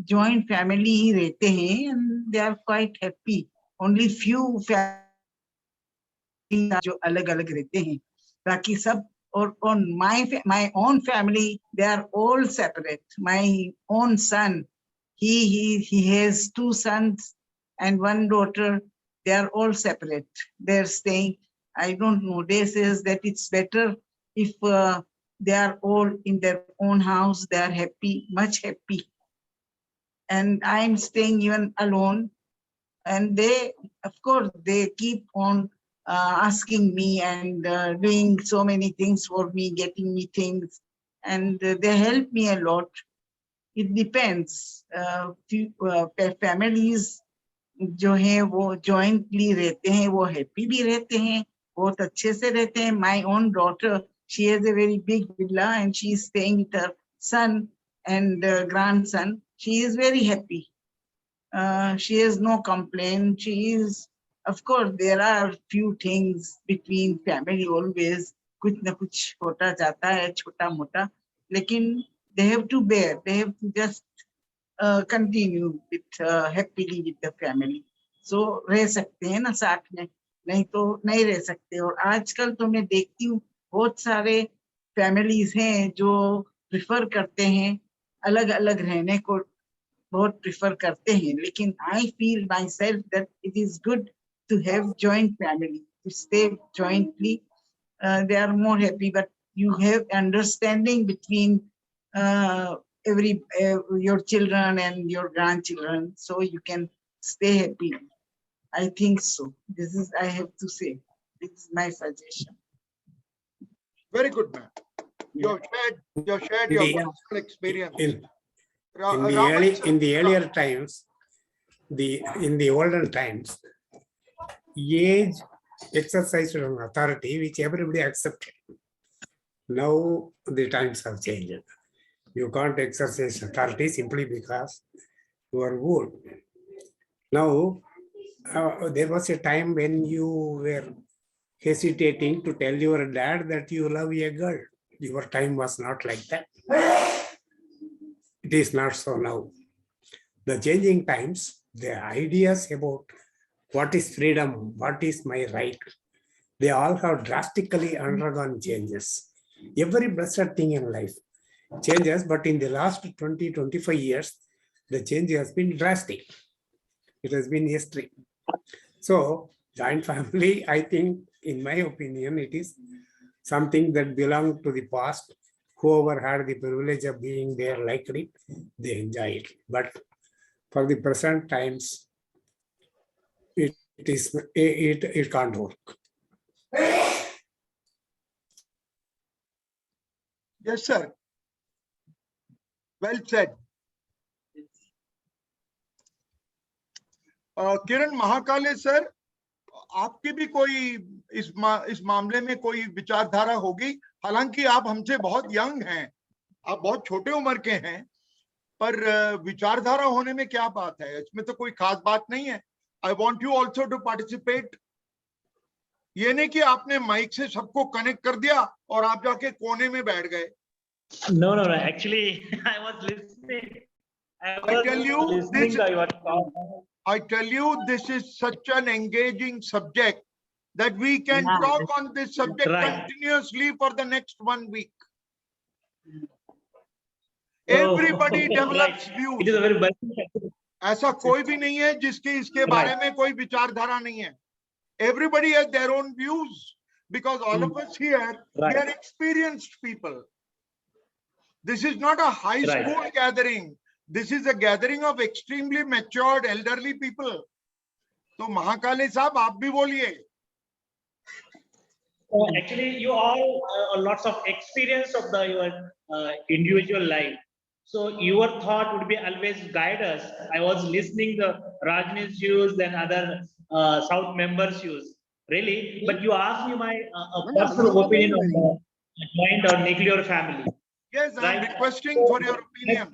joint family ही रहते हैं and they are quite happy. Only few जो अलग अलग रहते हैं, बाकी सब और on my own family, they are all separate. My own son, he has 2 sons and 1 daughter. They are all separate. They're staying, I don't know, they says that it's better if they are all in their own house, they are happy, much happy. And I'm staying even alone. And they, of course, they keep on asking me and doing so many things for me, getting me things, and they help me a lot. It depends. Families जो हैं वो jointly रहते हैं, वो happy भी रहते हैं, बहुत अच्छे से रहते हैं. My own daughter, she has a very big villa and she is staying with her son and grandson. She is very happy. She has no complaint. She is, of course, there are few things between family always. कुछ न कुछ होता जाता है, छोटा मोटा, लेकिन they have to bear. They have to just continue with happily with the family. So रह सकते हैं ना साथ में, नहीं तो नहीं रह सकते. और आजकल तो मैं देखती हूँ बहुत सारे families हैं जो prefer करते हैं अलग अलग रहने को, बहुत prefer करते हैं, लेकिन I feel myself that it is good to have joint family, to stay jointly. They are more happy, but you have understanding between your children and your grandchildren, so you can stay happy. I think so. This is, I have to say, this is my suggestion. Very good, ma'am. You shared your personal experience. In the earlier times, in the olden times, age exercised an authority which everybody accepted. Now the times have changed. You can't exercise authority simply because you are old. Now, there was a time when you were hesitating to tell your dad that you love a girl. Your time was not like that. It is not so now. The changing times, the ideas about what is freedom, what is my right, they all have drastically undergone changes. Every blessed thing in life changes, but in the last 20-25 years, the change has been drastic. It has been history. So, joint family, I think, in my opinion, it is something that belonged to the past. Whoever had the privilege of being there liked it, they enjoy it. But for the present times, it can't work. Yes, sir. Well said. Kiran महाकाले sir, आपकी भी कोई इस मामले में कोई विचारधारा होगी? हालांकि आप हमसे बहुत यंग हैं, आप बहुत छोटे उम्र के हैं, पर विचारधारा होने में क्या बात है? इसमें तो कोई खास बात नहीं है. I want you also to participate. ये नहीं कि आपने माइक से सबको कनेक्ट कर दिया और आप जाके कोने में बैठ गए. No. Actually, I was listening. I tell you, this is such an engaging subject that we can talk on this subject continuously for the next 1 week. Everybody develops views. It is a very bad. ऐसा कोई भी नहीं है जिसके इसके बारे में कोई विचारधारा नहीं है. Everybody has their own views because all of us here, we are experienced people. This is not a high school gathering. This is a gathering of extremely matured elderly people. So Mahakali Sahab, aap bhi boliye. Actually, you all lots of experience of your individual life. So your thought would be always guide us. I was listening the Rajni's views, then other South members' views. Really, but you asked me my personal opinion on the joint or nuclear family. Yes, I'm requesting for your opinion.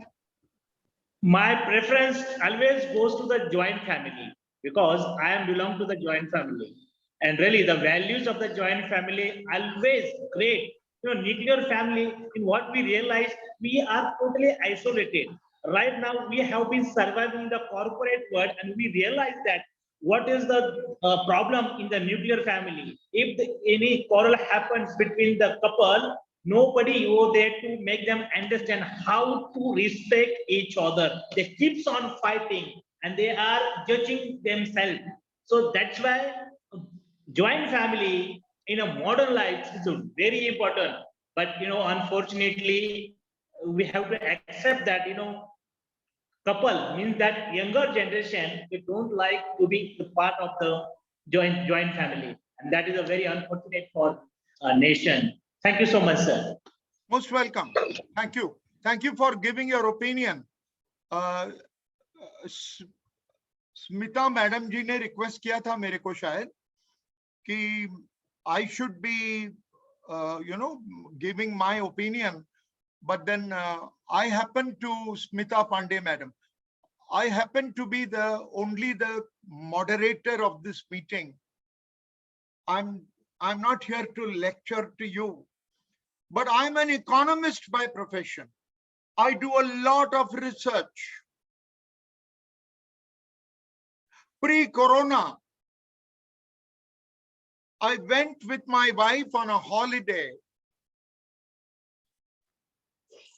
My preference always goes to the joint family because I am belong to the joint family, and really the values of the joint family always great. Nuclear family, in what we realize, we are totally isolated. Right now, we have been surviving the corporate world, and we realize that what is the problem in the nuclear family. If any quarrel happens between the couple, nobody over there to make them understand how to respect each other. They keeps on fighting and they are judging themselves. So that's why joint family in a modern life is very important. But unfortunately, we have to accept that couple means that younger generation, they don't like to be the part of the joint family, and that is a very unfortunate for a nation. Thank you so much, sir. Most welcome. Thank you. Thank you for giving your opinion. Smita madam ji ने request किया था मेरे को शायद कि I should be giving my opinion, but then I happen to, Smita Pandey madam, I happen to be only the moderator of this meeting. I'm not here to lecture to you, but I'm an economist by profession. I do a lot of research. Pre-corona, I went with my wife on a holiday.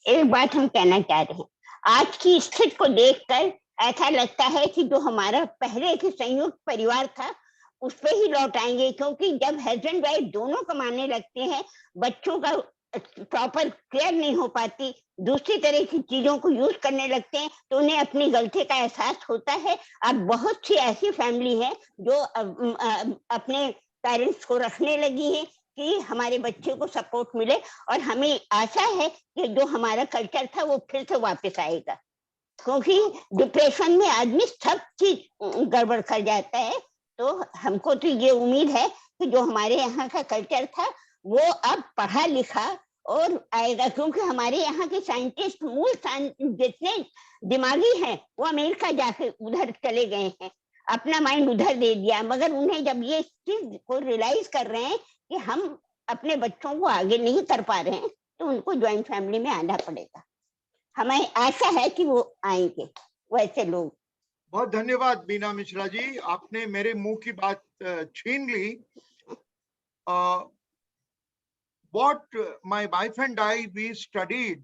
एक बात हम कहना चाह रहे हैं, आज की स्थिति को देखकर ऐसा लगता है कि जो हमारा पहले के संयुक्त परिवार था उस पे ही लौट आएंगे, क्योंकि जब हस्बैंड वाइफ दोनों कमाने लगते हैं, बच्चों का प्रॉपर केयर नहीं हो पाती, दूसरी तरह की चीजों को यूज करने लगते हैं, तो उन्हें अपनी गलती का एहसास होता है। अब बहुत सी ऐसी फैमिली है जो अपने पेरेंट्स को रखने लगी है कि हमारे बच्चे को सपोर्ट मिले, और हमें आशा है कि जो हमारा कल्चर था वो फिर से वापस आएगा, क्योंकि डिप्रेशन में आदमी सब चीज गड़बड़ कर जाता है। तो हमको तो ये उम्मीद है कि जो हमारे यहाँ का कल्चर था वो अब पढ़ा लिखा और आएगा, क्योंकि हमारे यहाँ के साइंटिस्ट मूल जितने दिमागी हैं वो अमेरिका जाके उधर चले गए हैं, अपना माइंड उधर दे दिया, मगर उन्हें जब ये चीज को रियलाइज कर रहे हैं कि हम अपने बच्चों को आगे नहीं कर पा रहे हैं, तो उनको ज्वाइंट फैमिली में आना पड़ेगा। हमें आशा है कि वो आएंगे वैसे लोग। बहुत धन्यवाद बीना मिश्रा जी, आपने मेरे मुंह की बात छीन ली। What my wife and I, we studied,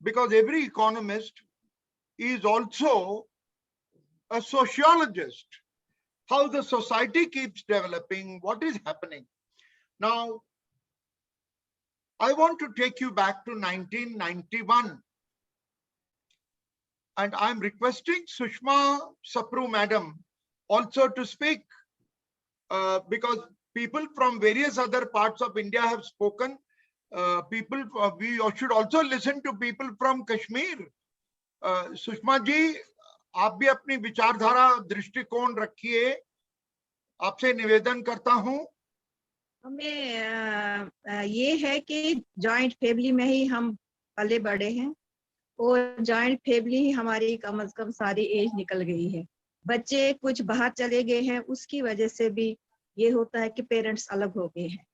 because every economist is also a sociologist, how the society keeps developing, what is happening. Now, I want to take you back to 1991. And I'm requesting Sushma Sapru madam also to speak, because people from various other parts of India have spoken. We should also listen to people from Kashmir. Sushma ji, आप भी अपनी विचारधारा दृष्टिकोण रखिए, आपसे निवेदन करता हूं। हमें ये है कि जॉइंट फैमिली में ही हम पले बड़े हैं, और जॉइंट फैमिली ही हमारी कम से कम सारी एज निकल गई है। बच्चे कुछ बाहर चले गए हैं, उसकी वजह से भी ये होता है कि पेरेंट्स अलग हो गए हैं।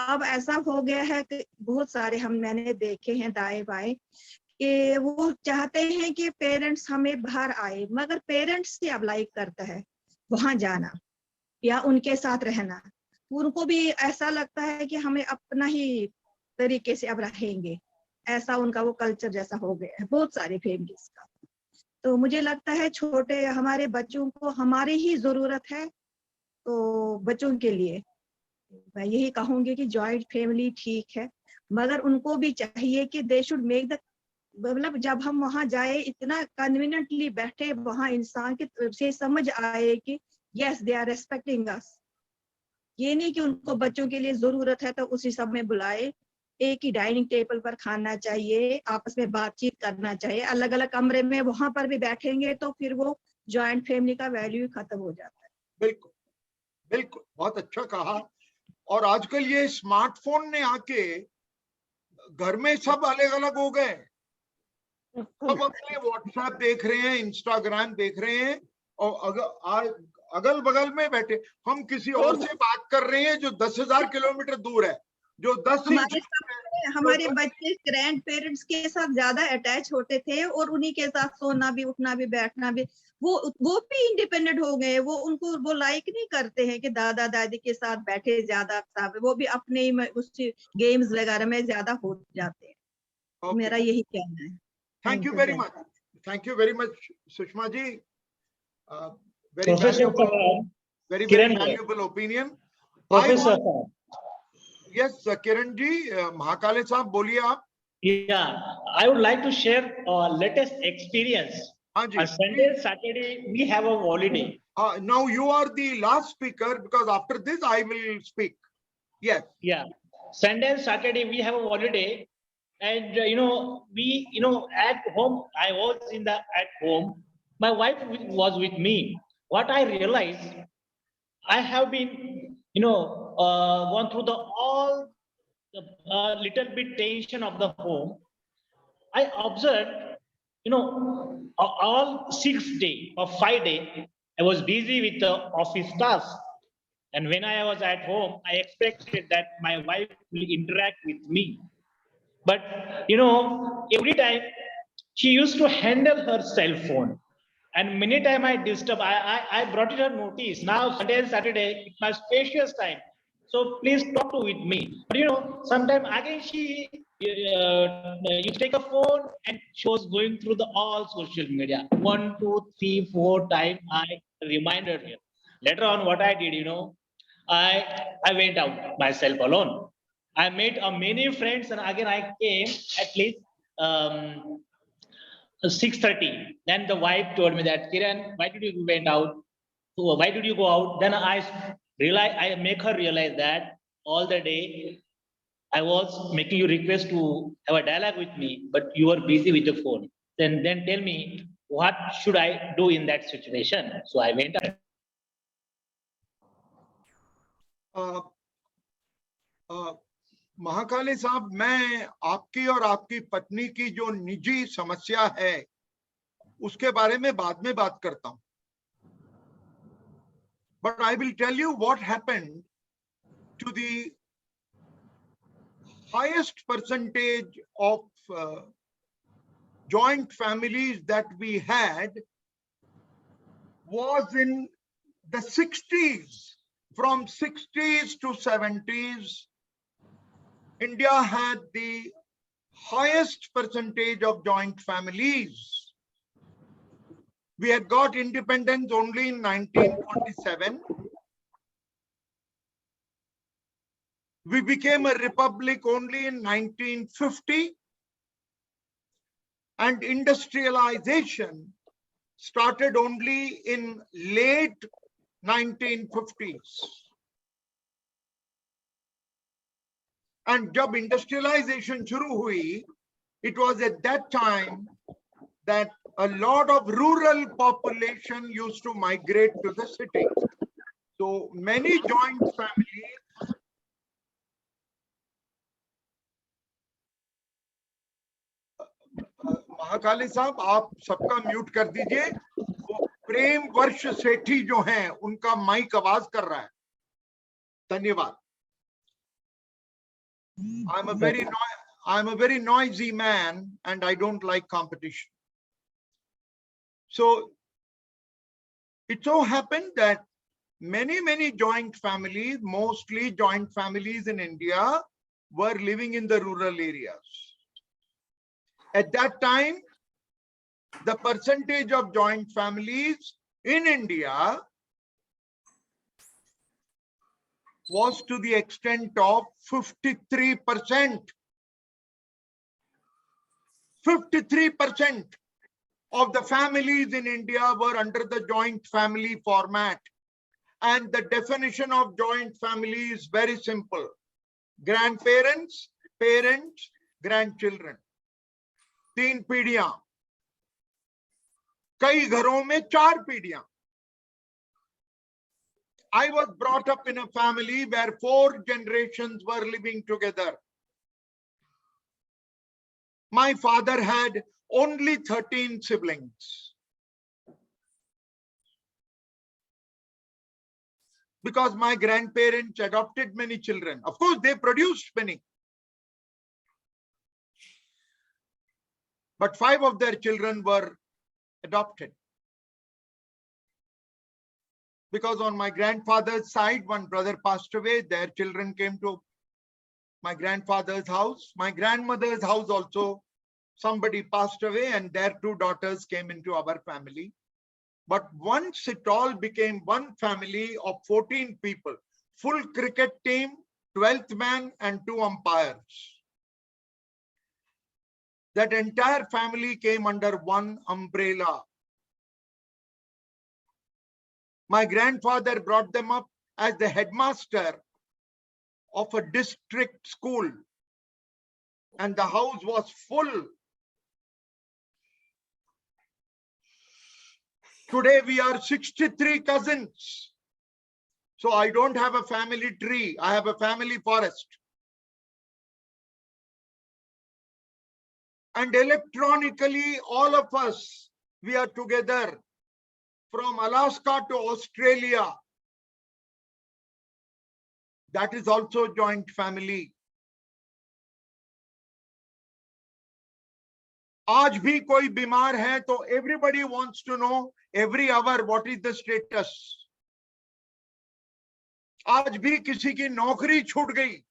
अब ऐसा हो गया है कि बहुत सारे मैंने देखे हैं दाएं बाएं कि वो चाहते हैं कि पेरेंट्स हमें बाहर आए, मगर पेरेंट्स से अब लाइक करता है वहां जाना या उनके साथ रहना। उनको भी ऐसा लगता है कि हमें अपना ही तरीके से अब रहेंगे, ऐसा उनका वो कल्चर जैसा हो गया है बहुत सारी फैमिलीज का। तो मुझे लगता है छोटे हमारे बच्चों को हमारी ही जरूरत है। तो बच्चों के लिए मैं यही कहूंगी कि जॉइंट फैमिली ठीक है, मगर उनको भी चाहिए कि दे शुड मेक द, मतलब जब हम वहां जाए इतना कन्वीनियंटली बैठे, वहां इंसान की तरफ से समझ आए कि यस दे आर रेस्पेक्टिंग अस। ये नहीं कि उनको बच्चों के लिए जरूरत है तो उसी सब में बुलाए, एक ही डाइनिंग टेबल पर खाना चाहिए, आपस में बातचीत करना चाहिए। अलग अलग कमरे में वहां पर भी बैठेंगे तो फिर वो जॉइंट फैमिली का वैल्यू खत्म हो जाता है। बिल्कुल बिल्कुल, बहुत अच्छा कहा। और आजकल ये स्मार्टफोन ने आके घर में सब अलग अलग हो गए, सब अपने व्हाट्सएप देख रहे हैं, इंस्टाग्राम देख रहे हैं, और अगल बगल में बैठे हम किसी और से बात कर रहे हैं जो 10,000 किलोमीटर दूर है, जो 10 इंच हमारे बच्चे ग्रैंड पेरेंट्स के साथ ज्यादा अटैच होते थे और उन्हीं के साथ सोना भी, उठना भी, बैठना भी। वो भी इंडिपेंडेंट हो गए। वो उनको वो लाइक नहीं करते हैं कि दादा दादी के साथ बैठे ज्यादा, वो भी अपने ही उस गेम्स वगैरह में ज्यादा हो जाते हैं। मेरा यही कहना है। Thank you very much. Thank you very much, Sushma ji. Very Professor valuable, very Kiran, valuable opinion. Professor, Yes, Kiran ji, Mahakale साहब बोलिए आप. Yeah, I would like to share latest experience. हाँ जी. On Sunday, Saturday, we have a holiday. Now you are the last speaker because after this I will speak. Yes. Yeah, Sunday and Saturday we have a holiday, and we at home. I was at home. My wife was with me. What I realized, I have been gone through all the little bit tension of the home. I observed, all 6 days or 5 days, I was busy with the office tasks. And when I was at home, I expected that my wife will interact with me. But, every time she used to handle her cell phone. And many times I disturb, I brought it her notice. Now, Sunday and Saturday, it's my spacious time. So please talk with me. But sometimes again she you take a phone and she was going through all social media. 1, 2, 3, 4 times I reminded her. Later on, what I did, I went out myself alone. I met many friends, and again I came at least 6:30. Then the wife told me that, Kiran, why did you went out? Why did you go out? Then I make her realize that all the day I was making you request to have a dialogue with me, but you were busy with the phone. Then tell me, what should I do in that situation? So I went out. महाकाले साहब, मैं आपकी और आपकी पत्नी की जो निजी समस्या है उसके बारे में बाद में बात करता हूं. But I will tell you what happened to the highest percentage of joint families that we had was in the 60s. From 60s to 70s, India had the highest percentage of joint families. We had got independence only in 1947. We became a republic only in 1950. And industrialization started only in late 1950s. And जब industrialization शुरू हुई, it was at that time that a lot of rural population used to migrate to the city. So many joint families Mahakali साहब, आप सबका mute कर दीजिए. वो प्रेम वर्ष सेठी जो हैं, उनका माइक आवाज कर रहा है. धन्यवाद. I'm a very noisy man and I don't like competition. So it so happened that many joint families, mostly joint families in India, were living in the rural areas. At that time, the percentage of joint families in India was to the extent of 53%. 53% of the families in India were under the joint family format. And the definition of joint family is very simple. Grandparents, parents, grandchildren. 3 पीढ़ियां. कई घरों में 4 पीढ़ियां. I was brought up in a family where 4 generations were living together. My father had only 13 siblings. Because my grandparents adopted many children. Of course, they produced many. but 5 of their children were adopted. Because on my grandfather's side, one brother passed away, their children came to my grandfather's house. My grandmother's house also, somebody passed away and their 2 daughters came into our family. But once it all became one family of 14 people, full cricket team, 12th man and 2 umpires. That entire family came under one umbrella. My grandfather brought them up as the headmaster of a district school, and the house was full. Today we are 63 cousins. So I don't have a family tree, I have a family forest. And electronically, all of us, we are together from Alaska to Australia. That is also joint family. आज भी कोई बीमार है तो everybody wants to know every hour what is the status. आज भी किसी की नौकरी छूट गई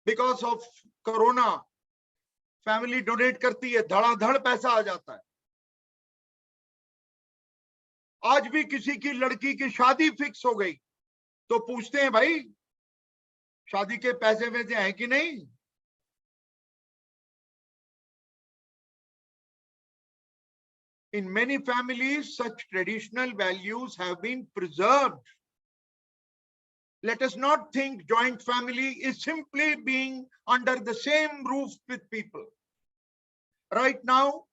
because of corona. Family donate करती है, धड़ाधड़ पैसा आ जाता है. आज भी किसी की लड़की की शादी फिक्स हो गई तो पूछते हैं भाई शादी के पैसे वैसे हैं कि नहीं. In many families, such traditional values have been preserved. Let us not think joint family is simply being under the same roof with people. Right now,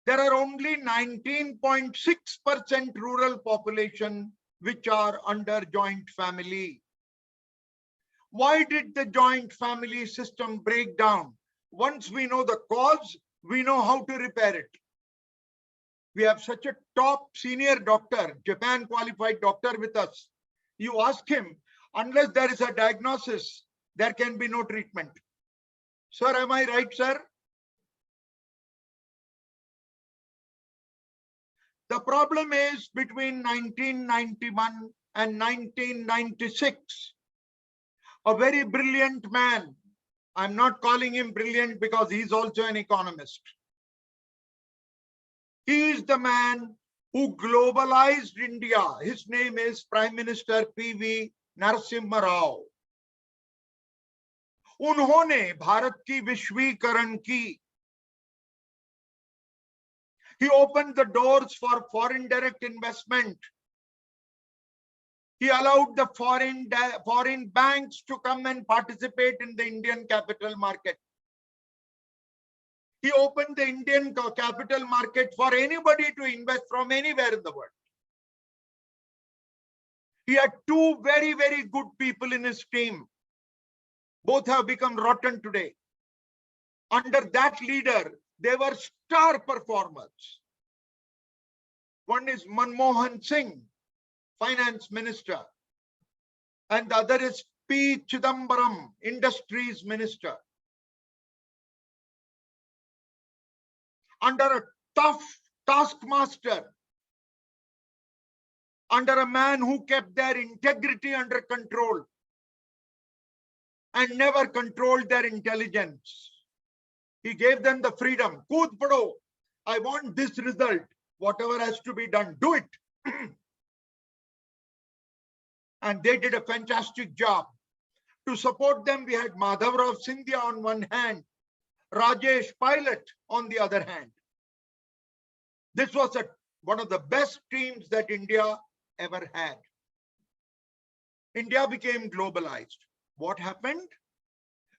there are only 19.6% rural population which are under joint family. Why did the joint family system break down? Once we know the cause, we know how to repair it. We have such a top senior doctor, Japan qualified doctor with us. You ask him, unless there is a diagnosis, there can be no treatment. Sir, am I right, sir? The problem is between 1991 and 1996, a very brilliant man, I'm not calling him brilliant because he's also an economist. He is the man who globalized India. His name is Prime Minister P.V. Narasimha Rao. उन्होंने भारत की विश्वीकरण की. He opened the doors for foreign direct investment. He allowed the foreign banks to come and participate in the Indian capital market. He opened the Indian capital market for anybody to invest from anywhere in the world. He had 2 very, very good people in his team. Both have become rotten today. Under that leader, they were star performers. One is Manmohan Singh, finance minister, and the other is P. Chidambaram, industries minister. Under a tough taskmaster, under a man who kept their integrity under control and never controlled their intelligence. He gave them the freedom. Kood pado, I want this result. Whatever has to be done, do it. And they did a fantastic job. To support them, we had Madhavrao Scindia on one hand, Rajesh Pilot on the other hand. This was one of the best teams that India ever had. India became globalized. What happened?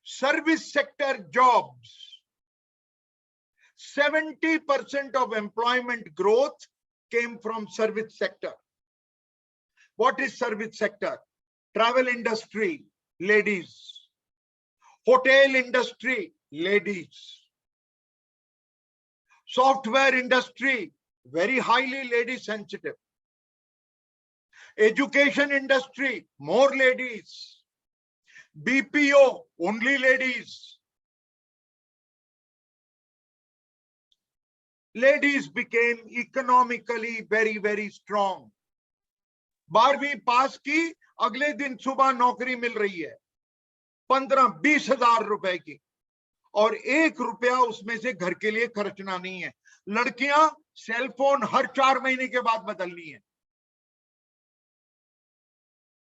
Service sector jobs. 70% of employment growth came from service sector. What is service sector? Travel industry, ladies. Hotel industry, ladies. Software industry, very highly lady sensitive. Education industry, more ladies. BPO, only ladies. ladies became economically very, very strong. 12वीं पास की, अगले दिन सुबह नौकरी मिल रही है 15-20 हजार रुपए की, और 1 रुपया उसमें से घर के लिए खर्चना नहीं है। लड़कियां सेल फोन हर 4 महीने के बाद बदलनी है,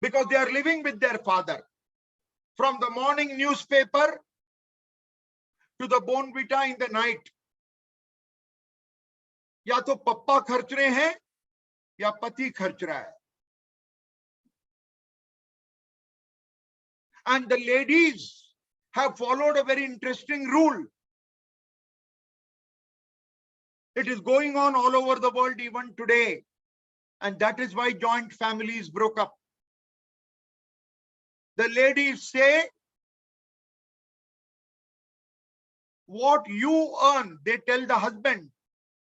because they are living with their father. From the morning newspaper to the Bonvita in the night, या तो पप्पा खर्च रहे हैं या पति खर्च रहा है। And the ladies have followed a very interesting rule. It is going on all over the world even today, and that is why joint families broke up. The ladies say, what you earn, they tell the husband,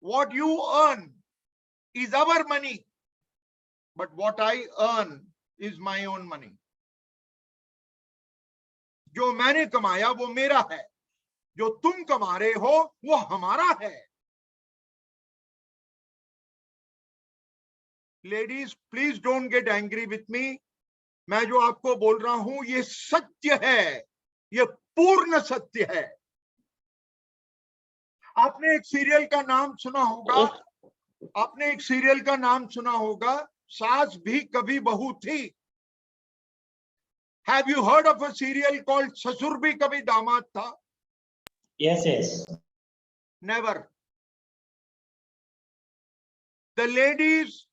what you earn is our money, but what I earn is my own money. जो मैंने कमाया वो मेरा है, जो तुम कमा रहे हो वो हमारा है। Ladies, please don't get angry with me. मैं जो आपको बोल रहा हूं ये सत्य है, ये पूर्ण सत्य है। आपने एक सीरियल का नाम सुना होगा, आपने एक सीरियल का नाम सुना होगा, सास भी कभी बहू थी। Have you heard of a serial called ससुर भी कभी दामाद था? Yes, yes. Never. The ladies,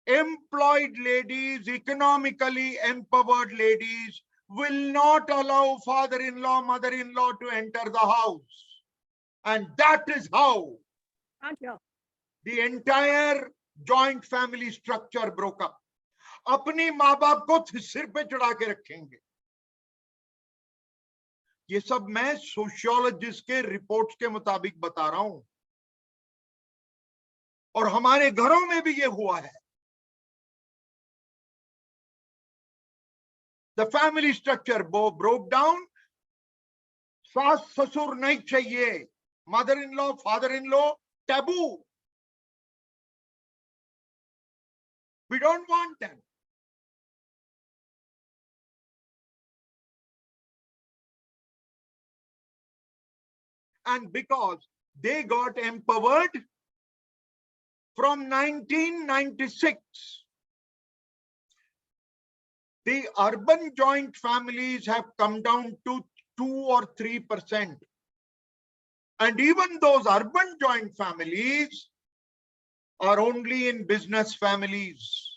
employed ladies, economically empowered ladies will not allow father-in-law, mother-in-law to enter the house. And that is how the entire joint family structure broke up. अपनी माँ बाप को सिर पे चढ़ा के रखेंगे। ये सब मैं सोशियोलॉजिस्ट के रिपोर्ट्स के मुताबिक बता रहा हूं, और हमारे घरों में भी ये हुआ है। The family structure broke down. सास ससुर नहीं चाहिए, mother-in-law, father-in-law, taboo. We don't want them. And because they got empowered from 1996, the urban joint families have come down to 2 or 3%. And even those urban joint families are only in business families.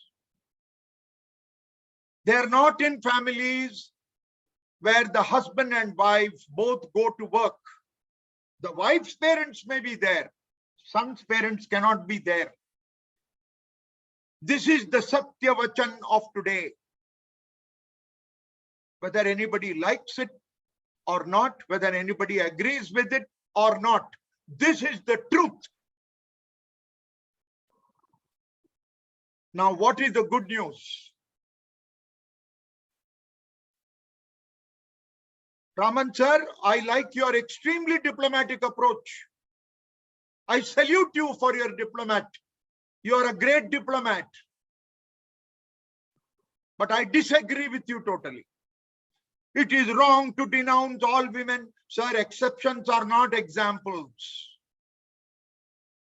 They are not in families where the husband and wife both go to work. The wife's parents may be there, son's parents cannot be there. This is the Satya Vachan of today. Whether anybody likes it or not, whether anybody agrees with it or not, this is the truth. Now, what is the good news? Raman sir, I like your extremely diplomatic approach. I salute you for your diplomat. You are a great diplomat. But I disagree with you totally. It is wrong to denounce all women. Sir, exceptions are not examples.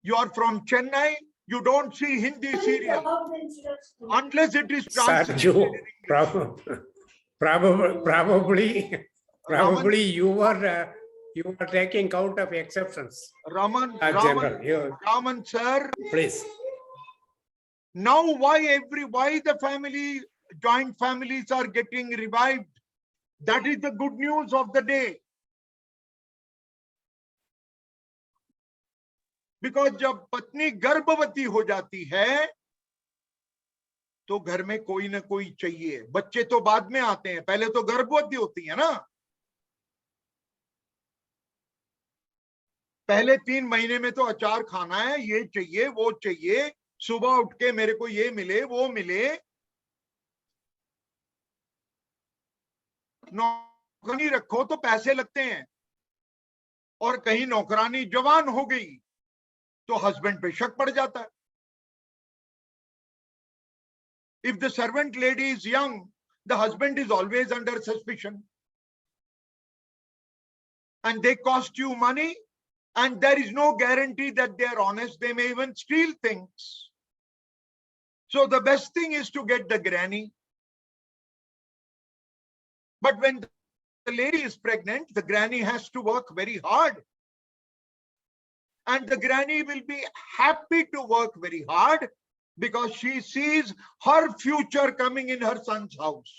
You are from Chennai. You don't see Hindi serial unless it is translated. Probably you were taking count of exceptions. Raman sir, please. Now why the joint families are getting revived? That is the good news of the day. Because जब पत्नी गर्भवती हो जाती है तो घर में कोई ना कोई चाहिए। बच्चे तो बाद में आते हैं, पहले तो गर्भवती होती है ना। पहले 3 महीने में तो अचार खाना है, ये चाहिए वो चाहिए, सुबह उठ के मेरे को ये मिले वो मिले। नौकरानी रखो तो पैसे लगते हैं, और कहीं नौकरानी जवान हो गई तो हस्बैंड पे शक पड़ जाता है. If the servant lady is young, the husband is always under suspicion. And they cost you money, and there is no guarantee that they are honest. They may even steal things. So the best thing is to get the granny. But when the lady is pregnant, the granny has to work very hard. And the granny will be happy to work very hard because she sees her future coming in her son's house.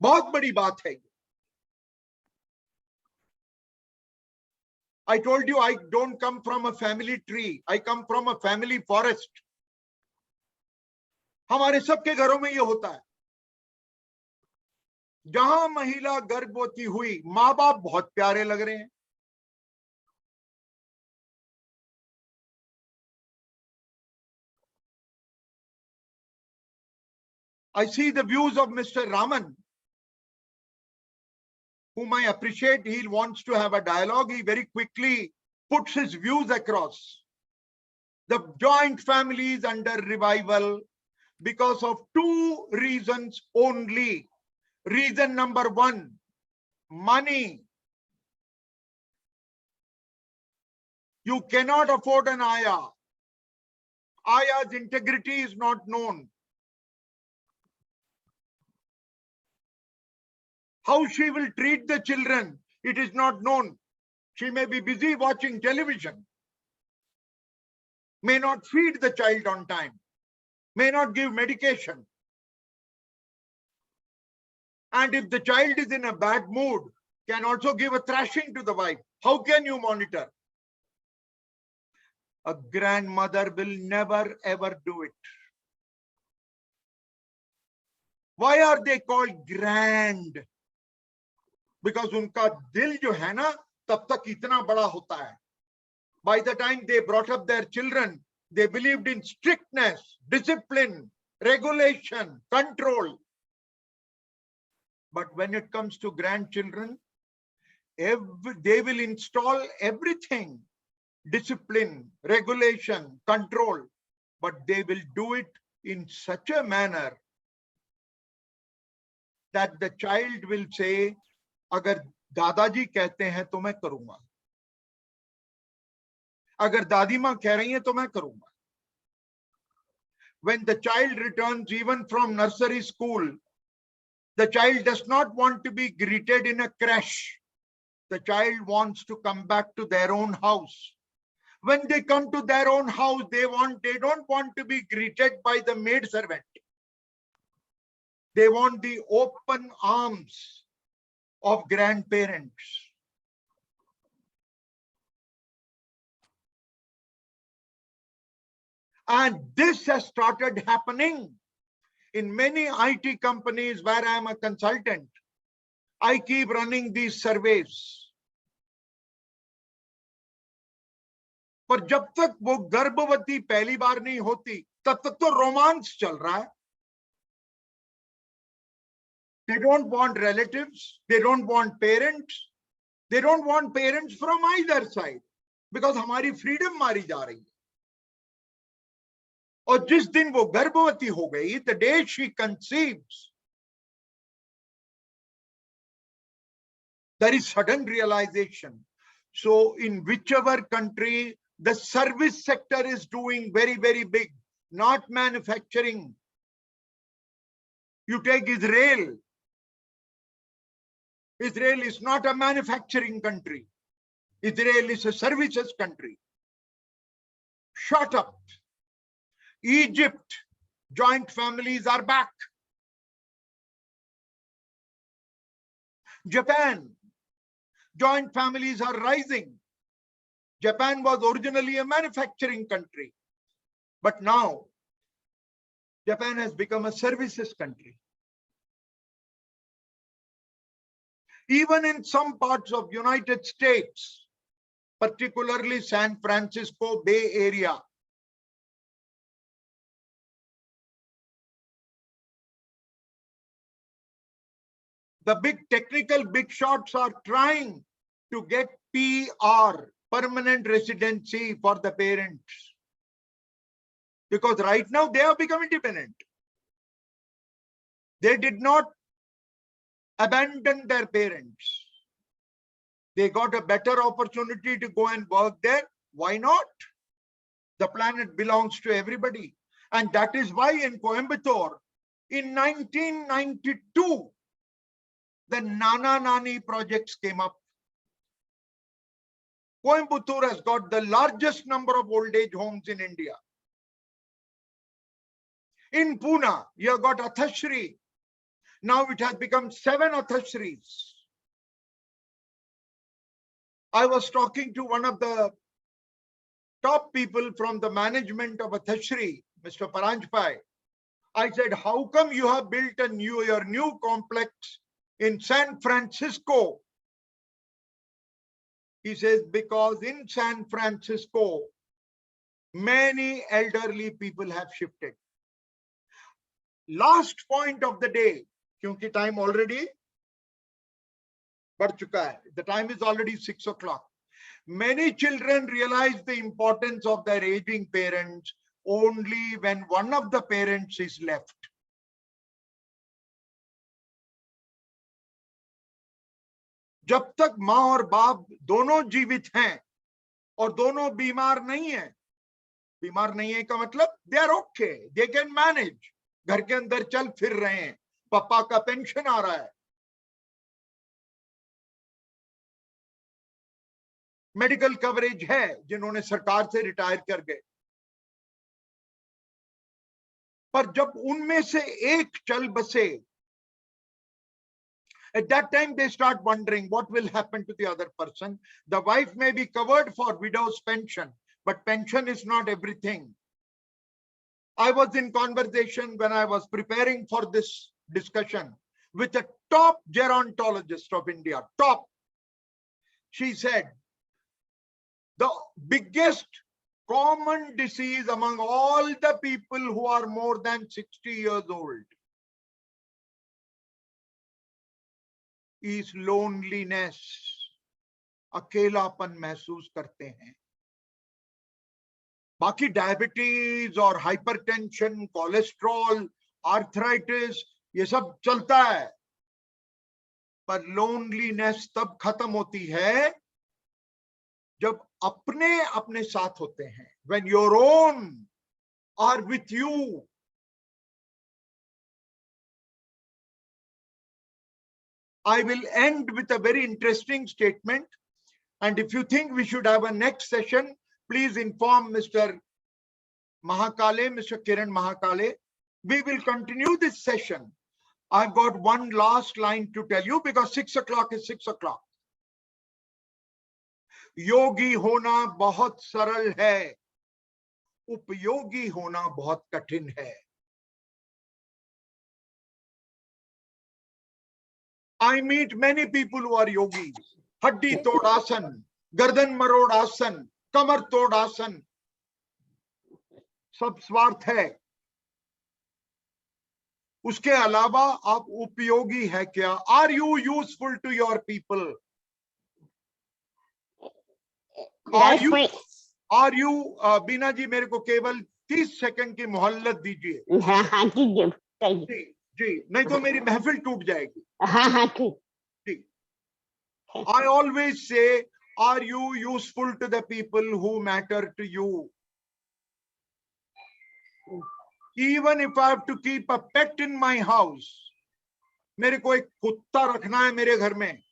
बहुत बड़ी बात है. I told you I don't come from a family tree. I come from a family forest. हमारे सबके घरों में ये होता है. जहां महिला गर्भवती हुई, माँ बाप बहुत प्यारे लग रहे हैं. I see the views of Mr. Raman, whom I appreciate. He wants to have a dialogue. He very quickly puts his views across. The joint family is under revival because of two reasons only. Reason number one, money. You cannot afford an Iyer. Iyer's integrity is not known. How she will treat the children, it is not known. She may be busy watching television, may not feed the child on time, may not give medication. And if the child is in a bad mood, can also give a thrashing to the wife. How can you monitor? A grandmother will never ever do it. Why are they called grand? Because उनका दिल जो है ना तब तक इतना बड़ा होता है. By the time they brought up their children, they believed in strictness, discipline, regulation, control. But when it comes to grandchildren, they will install everything, discipline, regulation, control, but they will do it in such a manner that the child will say, अगर दादाजी कहते हैं तो मैं करूंगा, अगर दादी मां कह रही हैं तो मैं करूंगा. When the child returns even from nursery school, the child does not want to be greeted in a creche. The child wants to come back to their own house. When they come to their own house, they don't want to be greeted by the maid servant. They want the open arms of grandparents. And this has started happening in many IT companies where I am a consultant. I keep running these surveys. पर जब तक वो गर्भवती पहली बार नहीं होती, तब तक तो रोमांस चल रहा है. They don't want relatives. They don't want parents. They don't want parents from either side because हमारी freedom मारी जा रही है. और जिस दिन वो गर्भवती हो गई, the day she conceives, there is sudden realization. So in whichever country, the service sector is doing very, very big, not manufacturing. You take Israel. Israel is not a manufacturing country. Israel is a services country. Shut up. Egypt, joint families are back. Japan, joint families are rising. Japan was originally a manufacturing country, but now Japan has become a services country. Even in some parts of United States, particularly San Francisco Bay Area, the big technical big shots are trying to get PR, permanent residency for the parents. Because right now they have become independent. They did not abandon their parents. They got a better opportunity to go and work there. Why not? The planet belongs to everybody. And that is why in Coimbatore, in 1992, the Nana Nani projects came up. Coimbatore has got the largest number of old age homes in India. In Pune, you have got Athashri. Now it has become 7 Athashris. I was talking to one of the top people from the management of Athashri, Mr. Paranjpai. I said, how come you have built your new complex in San Francisco? He says, because in San Francisco, many elderly people have shifted. Last point of the day, क्योंकि time already बढ़ चुका है. The time is already 6 o'clock. Many children realize the importance of their aging parents only when one of the parents is left. जब तक माँ और बाप दोनों जीवित हैं और दोनों बीमार नहीं है का मतलब they are okay, they can manage. घर के अंदर चल फिर रहे हैं, पापा का पेंशन आ रहा है, मेडिकल कवरेज है जिन्होंने सरकार से रिटायर कर गए, पर जब उनमें से एक चल बसे, at that time they start wondering what will happen to the other person. The wife may be covered for widow's pension, but pension is not everything. I was in conversation when I was preparing for this discussion with a top gerontologist of India, top. She said, the biggest common disease among all the people who are more than 60 years old is loneliness. अकेलापन महसूस करते हैं. बाकी diabetes और hypertension, cholesterol, arthritis ये सब चलता है, पर लोनलीनेस तब खत्म होती है जब अपने अपने साथ होते हैं. When your own are with you. I will end with a very interesting statement, and if you think we should have a next session, please inform Mr. Mahakale, Mr. Kiran Mahakale. We will continue this session. I've got one last line to tell you because 6 o'clock is 6 o'clock. योगी होना बहुत सरल है, उपयोगी होना बहुत कठिन है. I meet many people who are yogis. हड्डी तोड़ आसन, गर्दन मरोड़ आसन, कमर तोड़ आसन, सब स्वार्थ है. उसके अलावा आप उपयोगी है क्या? Are you useful to your people? Are you बीना जी मेरे को केवल 30 सेकंड की मोहल्लत दीजिए. हाँ हाँ दीजिए. जी, नहीं तो मेरी महफिल टूट जाएगी. हाँ हाँ ठीक. I always say, are you useful to the people who matter to you? Even if I have to keep a pet in my house, मेरे को एक कुत्ता रखना है मेरे घर में,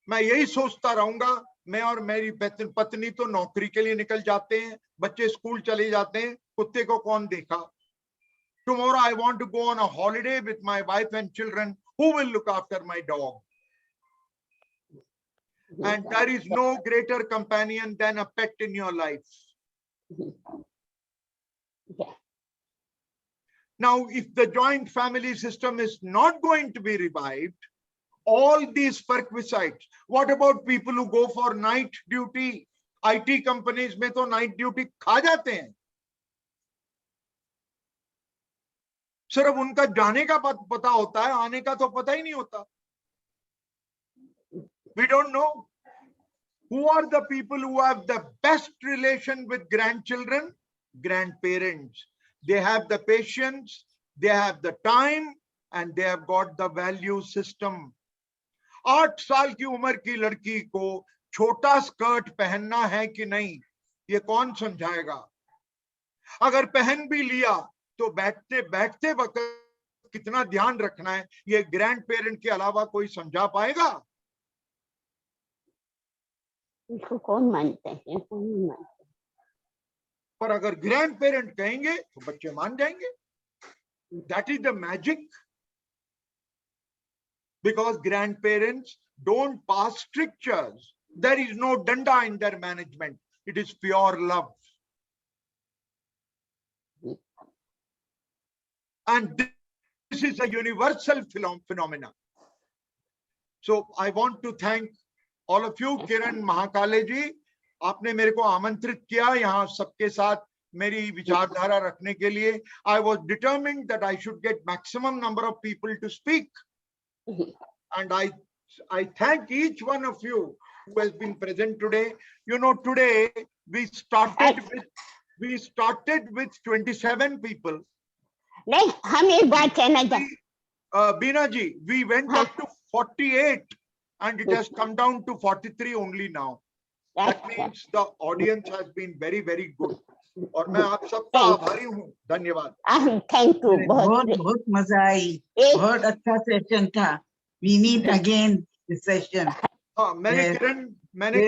मैं यही सोचता रहूंगा. मैं और मेरी पत्नी तो नौकरी के लिए निकल जाते हैं, बच्चे स्कूल चले जाते हैं, कुत्ते को कौन देखा? Tomorrow I want to go on a holiday with my wife and children. Who will look after my dog? And there is no greater companion than a pet in your life. Now, if the joint family system is not going to be revived, all these perquisites, what about people who go for night duty? IT companies में तो night duty खा जाते हैं. सिर्फ उनका जाने का पता होता है, आने का तो पता ही नहीं होता. We don't know. Who are the people who have the best relation with grandchildren? Grandparents. They have the patience, they have the time, and they have got the value system. 8 साल की उम्र की लड़की को छोटा स्कर्ट पहनना है कि नहीं, ये कौन समझाएगा? अगर पहन भी लिया तो बैठते बैठते वक्त कितना ध्यान रखना है, ये ग्रैंड पेरेंट के अलावा कोई समझा पाएगा? इसको कौन मानते हैं, कौन नहीं मानते? पर अगर ग्रैंड पेरेंट कहेंगे तो बच्चे मान जाएंगे. That is the magic. Because grandparents don't pass strictures. There is no danda in their management. It is pure love. And this is a universal phenomenon. So I want to thank all of you. Kiran Mahakale ji, आपने मेरे को आमंत्रित किया यहाँ सबके साथ मेरी विचारधारा रखने के लिए. I was determined that I should get maximum number of people to speak. And I thank each one of you who has been present today. You know, today we started with 27 people. नहीं, हम एक बात कहना चाहते. Beena ji, we went up to 48 and it has come down to 43 only now. That means the audience has been very, very good. और मैं आप सबका आभारी हूँ. धन्यवाद. Thank you. बहुत मजा आई. बहुत अच्छा सेशन था. We need again this session. हाँ, मैंने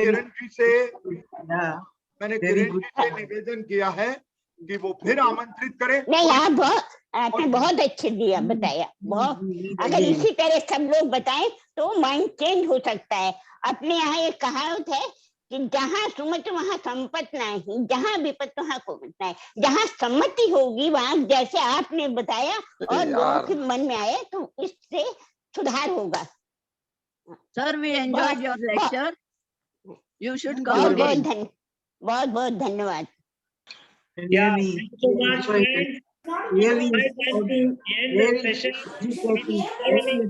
किरण जी से निवेदन किया है कि वो फिर आमंत्रित करें. नहीं, आपने बहुत अच्छे दिया, बताया. बहुत, अगर इसी तरह सब लोग बताएं तो माइंड चेंज हो सकता है. अपने यहाँ एक कहावत है कि जहाँ सुमति वहाँ संपत नहीं, जहाँ विपत वहाँ कुमत नहीं. जहाँ सम्मति होगी वहाँ, जैसे आपने बताया और लोगों के मन में आए तो इससे सुधार होगा. Sir, we enjoyed your lecture. You should come again. बहुत बहुत धन्यवाद. Yeah, thank you so much, friends. Really, I want to end the session. We thoroughly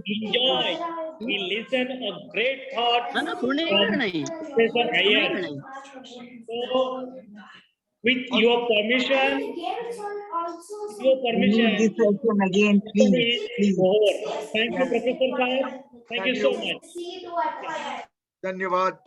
enjoyed. We listened a great thought from Professor Iyer. So, with your permission, we need this session again, please. Thank you, Professor Sahab. Thank you so much. धन्यवाद.